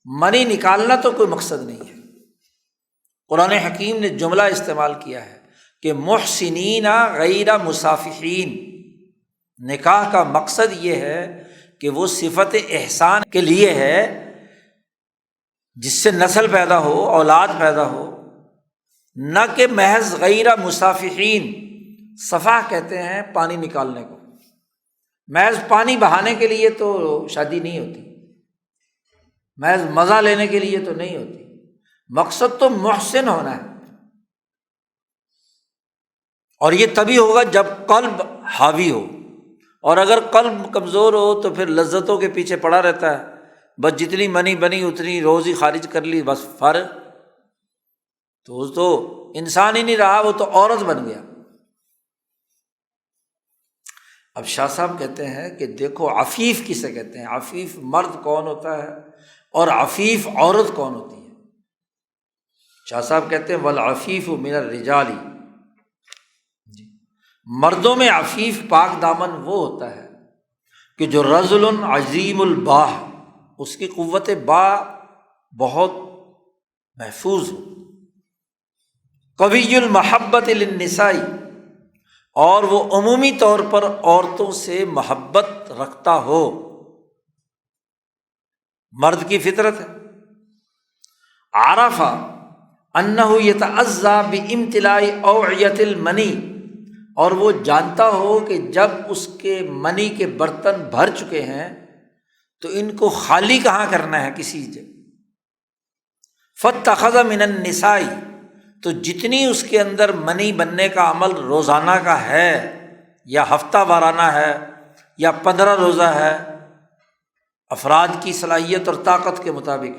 منی نکالنا تو کوئی مقصد نہیں ہے۔ قرآن حکیم نے جملہ استعمال کیا ہے کہ محسنین غیر مصافحین، نکاح کا مقصد یہ ہے کہ وہ صفت احسان کے لیے ہے جس سے نسل پیدا ہو، اولاد پیدا ہو، نہ کہ محض غیر مصافحین۔ صفح کہتے ہیں پانی نکالنے کو، محض پانی بہانے کے لیے تو شادی نہیں ہوتی، محض مزہ لینے کے لیے تو نہیں ہوتی، مقصد تو محسن ہونا ہے۔ اور یہ تبھی ہوگا جب قلب حاوی ہو، اور اگر قلب کمزور ہو تو پھر لذتوں کے پیچھے پڑا رہتا ہے، بس جتنی منی بنی اتنی روزی خارج کر لی، بس فارغ، تو وہ تو انسان ہی نہیں رہا، وہ تو عورت بن گیا۔ اب شاہ صاحب کہتے ہیں کہ دیکھو عفیف کسے کہتے ہیں، عفیف مرد کون ہوتا ہے اور عفیف عورت کون ہوتی ہے۔ شاہ صاحب کہتے ہیں والعفیف من الرجال، مردوں میں عفیف پاک دامن وہ ہوتا ہے کہ جو رجل عظیم الباہ، اس کی قوت با بہت محفوظ ہو، قوی المحبت للنساء، اور وہ عمومی طور پر عورتوں سے محبت رکھتا ہو، مرد کی فطرت ہے۔ عرف انہ یتعزی بامتلاء اوعیۃ المنی، اور وہ جانتا ہو کہ جب اس کے منی کے برتن بھر چکے ہیں تو ان کو خالی کہاں کرنا ہے کسی سے۔ فاتخذ من النساء، تو جتنی اس کے اندر منی بننے کا عمل روزانہ کا ہے یا ہفتہ وارانہ ہے یا 15 روزہ ہے، افراد کی صلاحیت اور طاقت کے مطابق،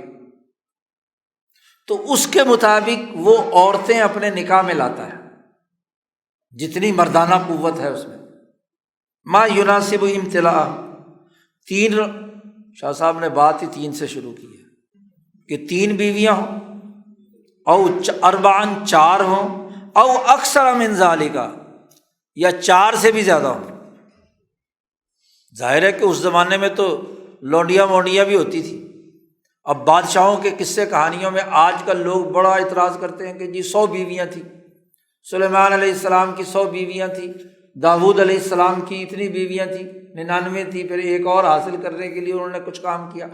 تو اس کے مطابق وہ عورتیں اپنے نکاح میں لاتا ہے، جتنی مردانہ قوت ہے اس میں۔ ما یناسب امتلاء، 3، شاہ صاحب نے بات ہی 3 سے شروع کی ہے کہ 3 بیویاں ہوں، او 4 ہوں، او اکثر من ذالک، یا 4 سے بھی زیادہ ہوں۔ ظاہر ہے کہ اس زمانے میں تو لونڈیاں مونڈیاں بھی ہوتی تھی۔ اب بادشاہوں کے قصے کہانیوں میں آج کل لوگ بڑا اعتراض کرتے ہیں کہ جی 100 بیویاں تھیں، سلیمان علیہ السلام کی 100 بیویاں تھیں، داؤد علیہ السلام کی اتنی بیویاں تھیں، 99 تھی، پھر ایک اور حاصل کرنے کے لیے انہوں نے کچھ کام کیا۔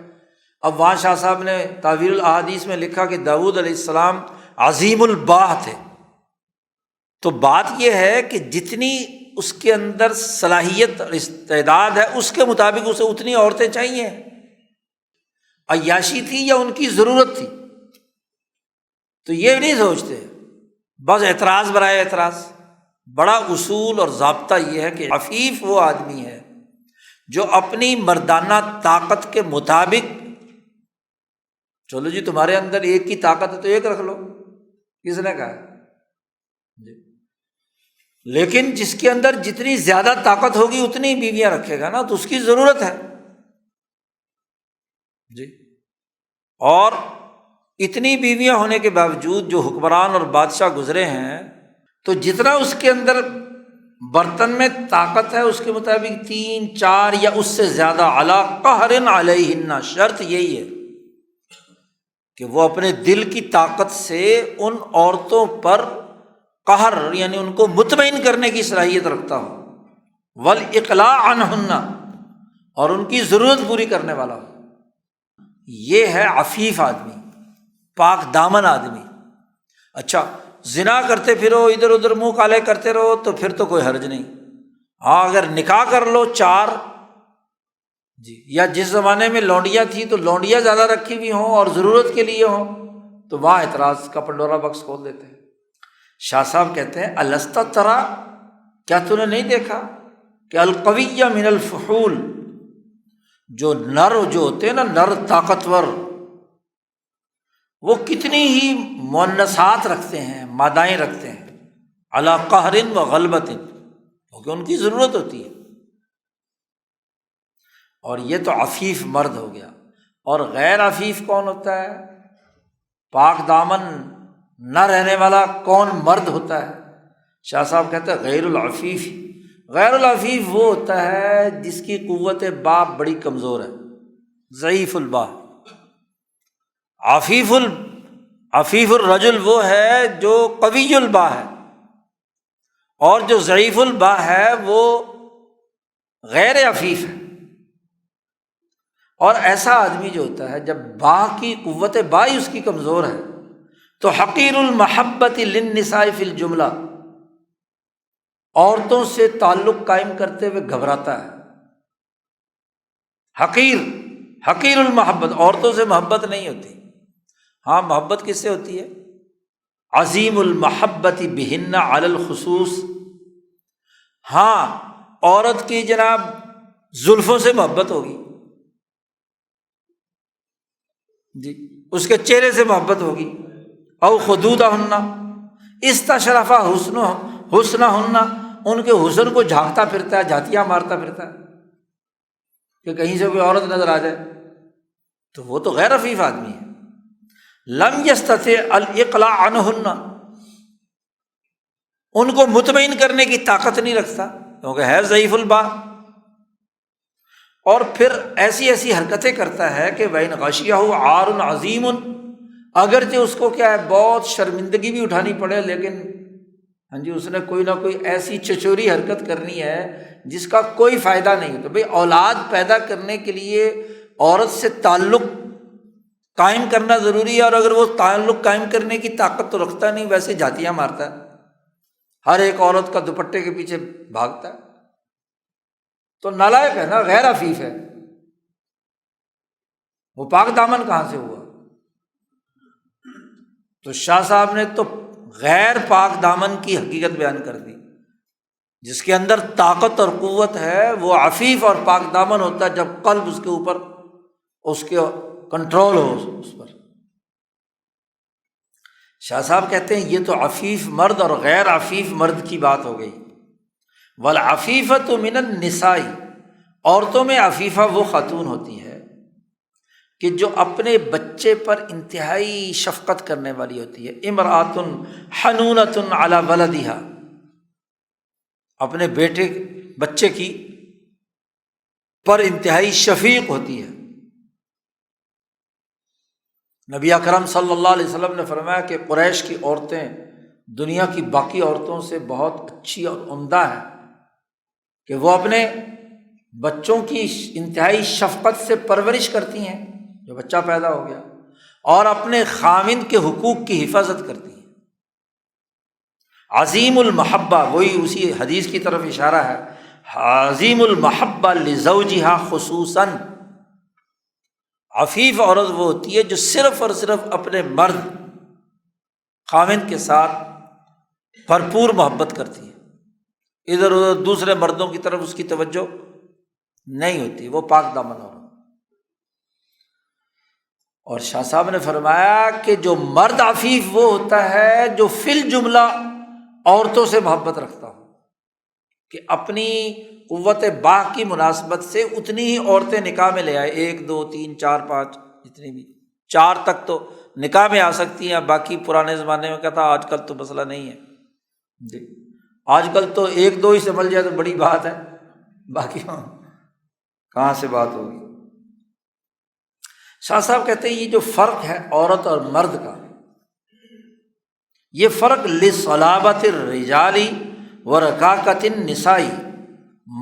اب وہاں شاہ صاحب نے تعویل الاحادیث میں لکھا کہ داؤد علیہ السلام عظیم الباہ تھے۔ تو بات یہ ہے کہ جتنی اس کے اندر صلاحیت اور استعداد ہے اس کے مطابق اسے اتنی عورتیں چاہیے۔ عیاشی تھی یا ان کی ضرورت تھی، تو یہ نہیں سوچتے، بس اعتراض برائے اعتراض۔ بڑا اصول اور ضابطہ یہ ہے کہ عفیف وہ آدمی ہے جو اپنی مردانہ طاقت کے مطابق، چلو جی تمہارے اندر ایک کی طاقت ہے تو ایک رکھ لو، کس نے کہا جی، لیکن جس کے اندر جتنی زیادہ طاقت ہوگی اتنی بیویاں رکھے گا نا، تو اس کی ضرورت ہے جی۔ اور اتنی بیویاں ہونے کے باوجود جو حکمران اور بادشاہ گزرے ہیں، تو جتنا اس کے اندر برتن میں طاقت ہے اس کے مطابق 3 4 یا اس سے زیادہ، علی قہر علیہن، شرط یہی ہے کہ وہ اپنے دل کی طاقت سے ان عورتوں پر قہر یعنی ان کو مطمئن کرنے کی صلاحیت رکھتا ہو، والاقلاع عنہن، اور ان کی ضرورت پوری کرنے والا ہو۔ یہ ہے عفیف آدمی، پاک دامن آدمی۔ اچھا زنا کرتے پھرو، ادھر ادھر منہ کالے کرتے رہو تو پھر تو کوئی حرج نہیں۔ ہاں اگر نکاح کر لو 4 جی، یا جس زمانے میں لونڈیاں تھیں تو لونڈیاں زیادہ رکھی ہوئی ہوں اور ضرورت کے لیے ہوں، تو وہاں اعتراض کا پنڈورا باکس کھول دیتے ہیں۔ شاہ صاحب کہتے ہیں الست ترا، کیا تو نے نہیں دیکھا کہ القوی من الفحول، جو نر جو ہوتے ہیں نا، نر طاقتور، وہ کتنی ہی مؤنثات رکھتے ہیں، مادائیں رکھتے ہیں، علی قہر و غلبۃ، کیونکہ ان کی ضرورت ہوتی ہے۔ اور یہ تو عفیف مرد ہو گیا۔ اور غیر عفیف کون ہوتا ہے؟ پاک دامن نہ رہنے والا کون مرد ہوتا ہے؟ شاہ صاحب کہتے ہیں غیر العفیف۔ غیر العفیف وہ ہوتا ہے جس کی قوت باء بڑی کمزور ہے، ضعیف الباء۔ عفیف الرجل وہ ہے جو قوی الباء ہے، اور جو ضعیف الباء ہے وہ غیر عفیف ہے۔ اور ایسا آدمی جو ہوتا ہے جب باء کی قوت باء ہی اس کی کمزور ہے تو حقیر المحبت للنساء فی الجملہ، عورتوں سے تعلق قائم کرتے ہوئے گھبراتا ہے۔ حقیر المحبت، عورتوں سے محبت نہیں ہوتی۔ ہاں، محبت کس سے ہوتی ہے؟ عظیم المحبت بہن علی الخصوص۔ ہاں، عورت کی جناب زلفوں سے محبت ہوگی جی، اس کے چہرے سے محبت ہوگی۔ او خدودہن استشرف حسنہن، ان کے حسن کو جھانکتا پھرتا ہے، جھاتیاں مارتا پھرتا ہے کہ کہیں سے کوئی عورت نظر آ جائے، تو وہ تو غیر عفیف آدمی ہے۔ لم یستطع الاقلاع عنہن، ان کو مطمئن کرنے کی طاقت نہیں رکھتا کیونکہ ہے ضعیف الباء، اور پھر ایسی حرکتیں کرتا ہے کہ وَإِنْ غَشِيَهُ عَارٌ عَظِيمٌ، اگرچہ اس کو کیا ہے بہت شرمندگی بھی اٹھانی پڑے، لیکن ہاں جی اس نے کوئی نہ کوئی ایسی چچوری حرکت کرنی ہے جس کا کوئی فائدہ نہیں ہوتا۔ بھئی اولاد پیدا کرنے کے لیے عورت سے تعلق قائم کرنا ضروری ہے، اور اگر وہ تعلق قائم کرنے کی طاقت تو رکھتا نہیں، ویسے جھاتیاں مارتا ہے، ہر ایک عورت کا دوپٹے کے پیچھے بھاگتا ہے، تو نالائق ہے نا، غیر عفیف ہے، وہ پاک دامن کہاں سے ہوا؟ تو شاہ صاحب نے تو غیر پاک دامن کی حقیقت بیان کر دی۔ جس کے اندر طاقت اور قوت ہے وہ عفیف اور پاک دامن ہوتا ہے جب قلب اس کے اوپر اس کے کنٹرول ہو اس پر۔ شاہ صاحب کہتے ہیں یہ تو عفیف مرد اور غیر عفیف مرد کی بات ہو گئی۔ والعفیفۃ من النساء، عورتوں میں عفیفہ وہ خاتون ہوتی ہے کہ جو اپنے بچے پر انتہائی شفقت کرنے والی ہوتی ہے۔ امرأۃ حنونۃ علی ولدہا، اپنے بچے کی پر انتہائی شفیق ہوتی ہے۔ نبی اکرم صلی اللہ علیہ وسلم نے فرمایا کہ قریش کی عورتیں دنیا کی باقی عورتوں سے بہت اچھی اور عمدہ ہیں کہ وہ اپنے بچوں کی انتہائی شفقت سے پرورش کرتی ہیں، جو بچہ پیدا ہو گیا، اور اپنے خاوند کے حقوق کی حفاظت کرتی ہیں۔ عظیم المحبہ، وہی اسی حدیث کی طرف اشارہ ہے، عظیم المحبہ لزوجہا خصوصاً، عفیف عورت وہ ہوتی ہے جو صرف اور صرف اپنے مرد خاوند کے ساتھ بھرپور محبت کرتی ہے، ادھر ادھر دوسرے مردوں کی طرف اس کی توجہ نہیں ہوتی، وہ پاک دامن عورت۔ اور شاہ صاحب نے فرمایا کہ جو مرد عفیف وہ ہوتا ہے جو فی الجملہ عورتوں سے محبت رکھتا ہو، کہ اپنی قوت باء کی مناسبت سے اتنی ہی عورتیں نکاح میں لے آئے، 1 2 3 4 5، جتنی بھی 4 تک تو نکاح میں آ سکتی ہیں، باقی پرانے زمانے میں کہتا آج کل تو مسئلہ نہیں ہے جی، آج کل تو 1 2 ہی سے مل جائے تو بڑی بات ہے، باقی کہاں سے بات ہوگی۔ شاہ صاحب کہتے ہیں یہ جو فرق ہے عورت اور مرد کا، یہ فرق لصلابۃ الرجال ورقاقۃ النساء،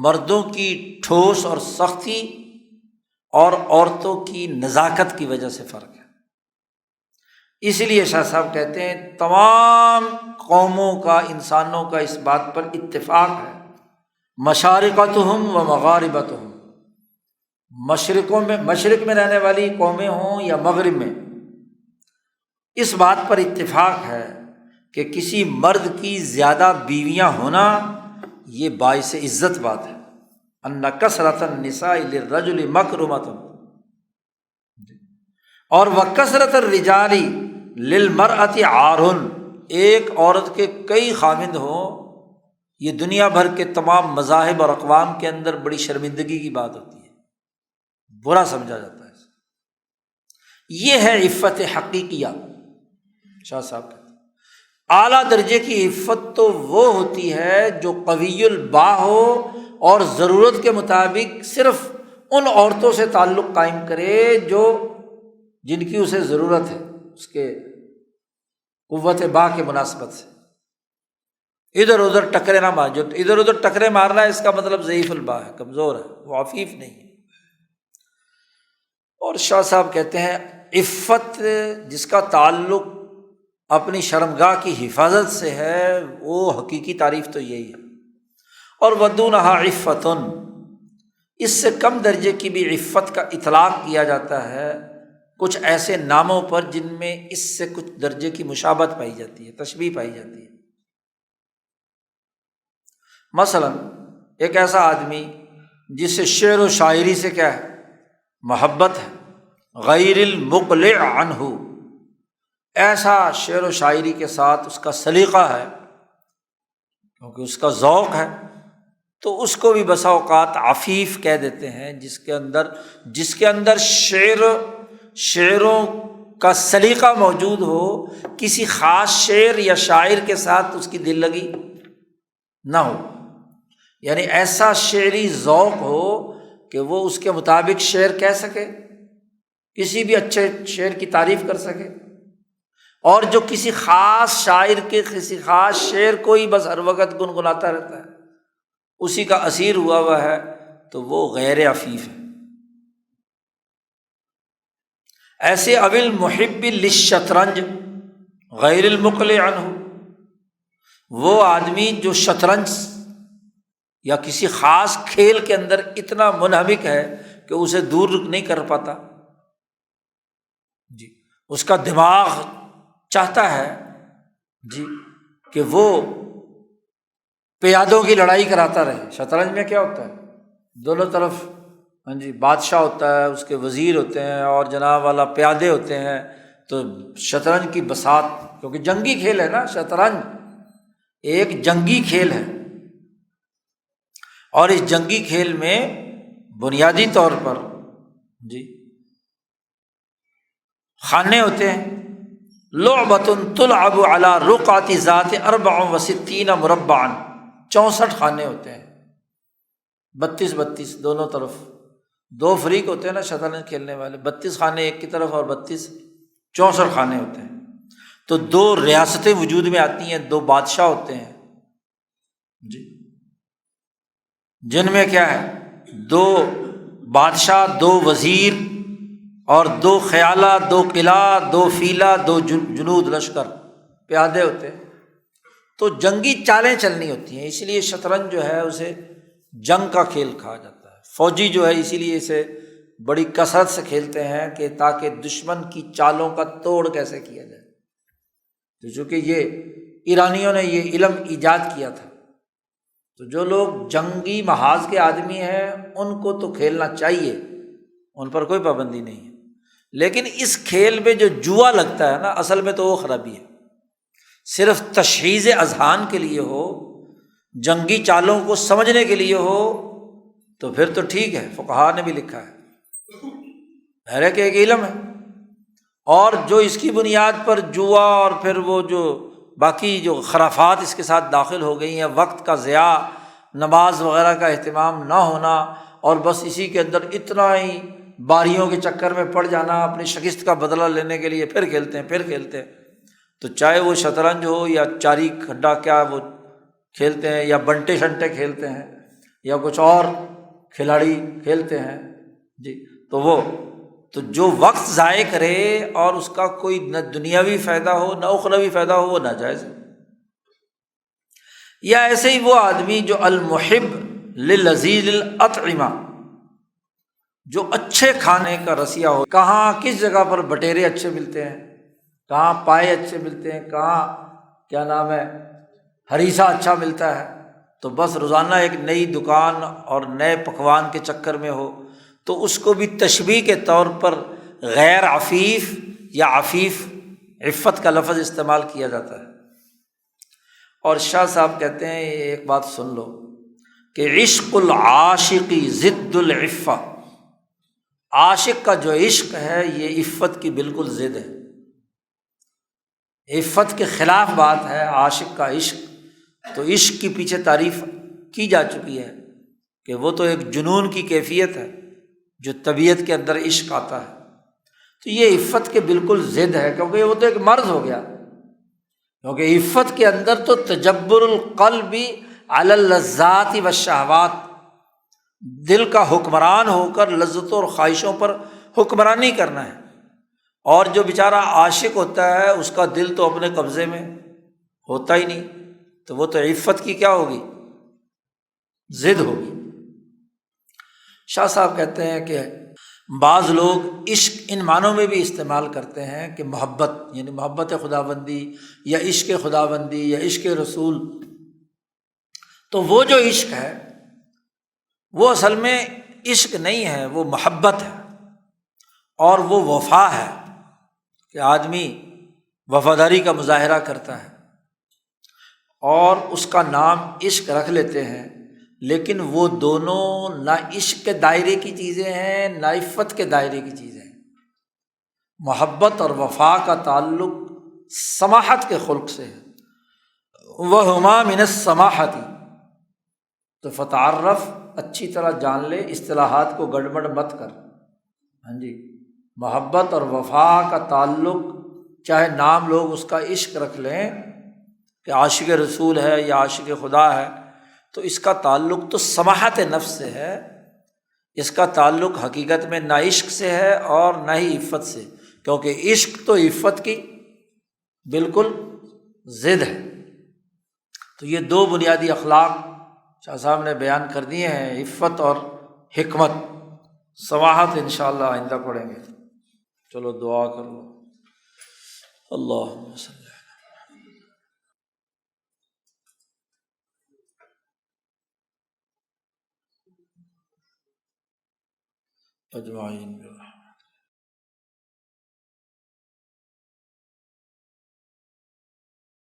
مردوں کی ٹھوس اور سختی اور عورتوں کی نزاکت کی وجہ سے فرق ہے۔ اس لیے شاہ صاحب کہتے ہیں تمام قوموں کا، انسانوں کا اس بات پر اتفاق ہے، مشارقتہم و مغاربتہم، مشرق میں رہنے والی قومیں ہوں یا مغرب میں، اس بات پر اتفاق ہے کہ کسی مرد کی زیادہ بیویاں ہونا یہ باعث عزت بات ہے۔ ان کثرۃ النساء للرجل مکرمۃ، اور وکثرۃ الرجال للمرأۃ عار، ایک عورت کے کئی خاوند ہوں یہ دنیا بھر کے تمام مذاہب اور اقوام کے اندر بڑی شرمندگی کی بات ہوتی ہے۔ برا سمجھا جاتا ہے۔ یہ ہے عفت حقیقیہ۔ شاہ صاحب کہتے ہیں اعلیٰ درجے کی عفت تو وہ ہوتی ہے جو قوی الباہ ہو اور ضرورت کے مطابق صرف ان عورتوں سے تعلق قائم کرے جن کی اسے ضرورت ہے، اس کے قوت باہ کے مناسبت سے، ادھر ادھر ٹکرے نہ مار۔ جو ادھر ادھر ٹکرے مارنا ہے اس کا مطلب ضعیف الباہ ہے، کمزور ہے، وہ عفیف نہیں ہے۔ اور شاہ صاحب کہتے ہیں عفت جس کا تعلق اپنی شرمگاہ کی حفاظت سے ہے، وہ حقیقی تعریف تو یہی ہے۔ اور ودونہا عفتن، اس سے کم درجے کی بھی عفت کا اطلاق کیا جاتا ہے کچھ ایسے ناموں پر جن میں اس سے کچھ درجے کی مشابہت پائی جاتی ہے، تشبیہ پائی جاتی ہے۔ مثلا ایک ایسا آدمی جس سے شعر و شاعری سے کیا ہے، محبت ہے، غیر المقلع عنہ، ایسا شعر و شاعری کے ساتھ اس کا سلیقہ ہے کیونکہ اس کا ذوق ہے، تو اس کو بھی بسا اوقات عفیف کہہ دیتے ہیں، جس کے اندر شعروں کا سلیقہ موجود ہو، کسی خاص شعر یا شاعر کے ساتھ اس کی دل لگی نہ ہو، یعنی ایسا شعری ذوق ہو کہ وہ اس کے مطابق شعر کہہ سکے، کسی بھی اچھے شعر کی تعریف کر سکے، اور جو کسی خاص شاعر کے کسی خاص شعر کو ہی بس ہر وقت گنگناتا رہتا ہے، اسی کا اسیر ہوا ہے، تو وہ غیر عفیف ہے۔ ایسے اول محب للشطرنج غیر المقلع عنہ، وہ آدمی جو شطرنج یا کسی خاص کھیل کے اندر اتنا منہمک ہے کہ اسے دور نہیں کر پاتا، جی اس کا دماغ چاہتا ہے جی کہ وہ پیادوں کی لڑائی کراتا رہے۔ شطرنج میں کیا ہوتا ہے، دونوں طرف جی بادشاہ ہوتا ہے، اس کے وزیر ہوتے ہیں اور جناب والا پیادے ہوتے ہیں، تو شطرنج کی بساط، کیونکہ جنگی کھیل ہے نا، شطرنج ایک جنگی کھیل ہے، اور اس جنگی کھیل میں بنیادی طور پر جی خانے ہوتے ہیں، لعبۃ تلعب علی رقعۃ ذات 64 مربعا، 64 خانے ہوتے ہیں، 32 دونوں طرف، دو فریق ہوتے ہیں نا شطرنج کھیلنے والے، 32 خانے ایک کی طرف اور 64 خانے ہوتے ہیں۔ تو دو ریاستیں وجود میں آتی ہیں، دو بادشاہ ہوتے ہیں جی، جن میں کیا ہے، دو بادشاہ، دو وزیر اور دو خیالہ، دو قلعہ، دو فیلہ، دو جنود لشکر پیادے ہوتے ہیں، تو جنگی چالیں چلنی ہوتی ہیں، اس لیے شطرنج جو ہے اسے جنگ کا کھیل کہا جاتا ہے۔ فوجی جو ہے اسی لیے اسے بڑی کثرت سے کھیلتے ہیں کہ تاکہ دشمن کی چالوں کا توڑ کیسے کیا جائے، تو چونکہ یہ ایرانیوں نے یہ علم ایجاد کیا تھا، تو جو لوگ جنگی محاذ کے آدمی ہیں ان کو تو کھیلنا چاہیے، ان پر کوئی پابندی نہیں ہے، لیکن اس کھیل میں جو جوا لگتا ہے نا، اصل میں تو وہ خرابی ہے، صرف تشہیز اذہان کے لیے ہو، جنگی چالوں کو سمجھنے کے لیے ہو تو پھر تو ٹھیک ہے، فقہاء نے بھی لکھا ہے کہ ایک علم ہے، اور جو اس کی بنیاد پر جوا اور پھر وہ جو باقی جو خرافات اس کے ساتھ داخل ہو گئی ہیں، وقت کا ضیاع، نماز وغیرہ کا اہتمام نہ ہونا، اور بس اسی کے اندر اتنا ہی باریوں کے چکر میں پڑ جانا، اپنی شکست کا بدلہ لینے کے لیے پھر کھیلتے ہیں، تو چاہے وہ شطرنج ہو یا چاری کھڈا کیا وہ کھیلتے ہیں، یا بنٹے شنٹے کھیلتے ہیں، یا کچھ اور کھلاڑی کھیلتے ہیں جی، تو جو وقت ضائع کرے اور اس کا کوئی نہ دنیاوی فائدہ ہو نہ اخروی فائدہ ہو، وہ ناجائز ہے۔ یا ایسے ہی وہ آدمی جو المحب للذیذ الاطعمہ، جو اچھے کھانے کا رسیہ ہو، کہاں کس جگہ پر بٹیرے اچھے ملتے ہیں، کہاں پائے اچھے ملتے ہیں، کہاں کیا نام ہے ہریسہ اچھا ملتا ہے، تو بس روزانہ ایک نئی دکان اور نئے پکوان کے چکر میں ہو، تو اس کو بھی تشبیہ کے طور پر غیر عفیف یا عفیف، عفت کا لفظ استعمال کیا جاتا ہے۔ اور شاہ صاحب کہتے ہیں ایک بات سن لو کہ عشق العاشقی ضد العفہ، عاشق کا جو عشق ہے یہ عفت کی بالکل ضد ہے، عفت کے خلاف بات ہے عاشق کا عشق۔ تو عشق کی پیچھے تعریف کی جا چکی ہے کہ وہ تو ایک جنون کی کیفیت ہے جو طبیعت کے اندر عشق آتا ہے، تو یہ عفت کے بالکل ضد ہے، کیونکہ وہ تو ایک مرض ہو گیا، کیونکہ عفت کے اندر تو تجبر القلب علی اللذات والشہوات، دل کا حکمران ہو کر لذتوں اور خواہشوں پر حکمرانی کرنا ہے، اور جو بیچارہ عاشق ہوتا ہے اس کا دل تو اپنے قبضے میں ہوتا ہی نہیں، تو وہ تو عفت کی کیا ہوگی؟ ضد ہوگی۔ شاہ صاحب کہتے ہیں کہ بعض لوگ عشق ان معنوں میں بھی استعمال کرتے ہیں کہ محبت، یعنی محبت خداوندی یا عشق خداوندی یا عشق رسول، تو وہ جو عشق ہے وہ اصل میں عشق نہیں ہے، وہ محبت ہے، اور وہ وفا ہے کہ آدمی وفاداری کا مظاہرہ کرتا ہے اور اس کا نام عشق رکھ لیتے ہیں، لیکن وہ دونوں نہ عشق کے دائرے کی چیزیں ہیں نہ عفت کے دائرے کی چیزیں ہیں۔ محبت اور وفا کا تعلق سماحت کے خلق سے ہے، وَهُمَا مِنَ السَّمَاحَةِ، تو فتعرف، اچھی طرح جان لے، اصطلاحات کو گڑبڑ مت کر۔ ہاں جی، محبت اور وفا کا تعلق، چاہے نام لوگ اس کا عشق رکھ لیں کہ عاشق رسول ہے یا عاشق خدا ہے، تو اس کا تعلق تو سماحت نفس سے ہے، اس کا تعلق حقیقت میں نہ عشق سے ہے اور نہ ہی عفت سے، کیونکہ عشق تو عفت کی بالکل ضد ہے۔ تو یہ دو بنیادی اخلاق شاہ صاحب نے بیان کر دیے ہیں، عفت اور حکمت۔ سماحت انشاءاللہ آئندہ پڑھیں گے۔ چلو دعا کر لو۔ اللہم صلی اجمعین۔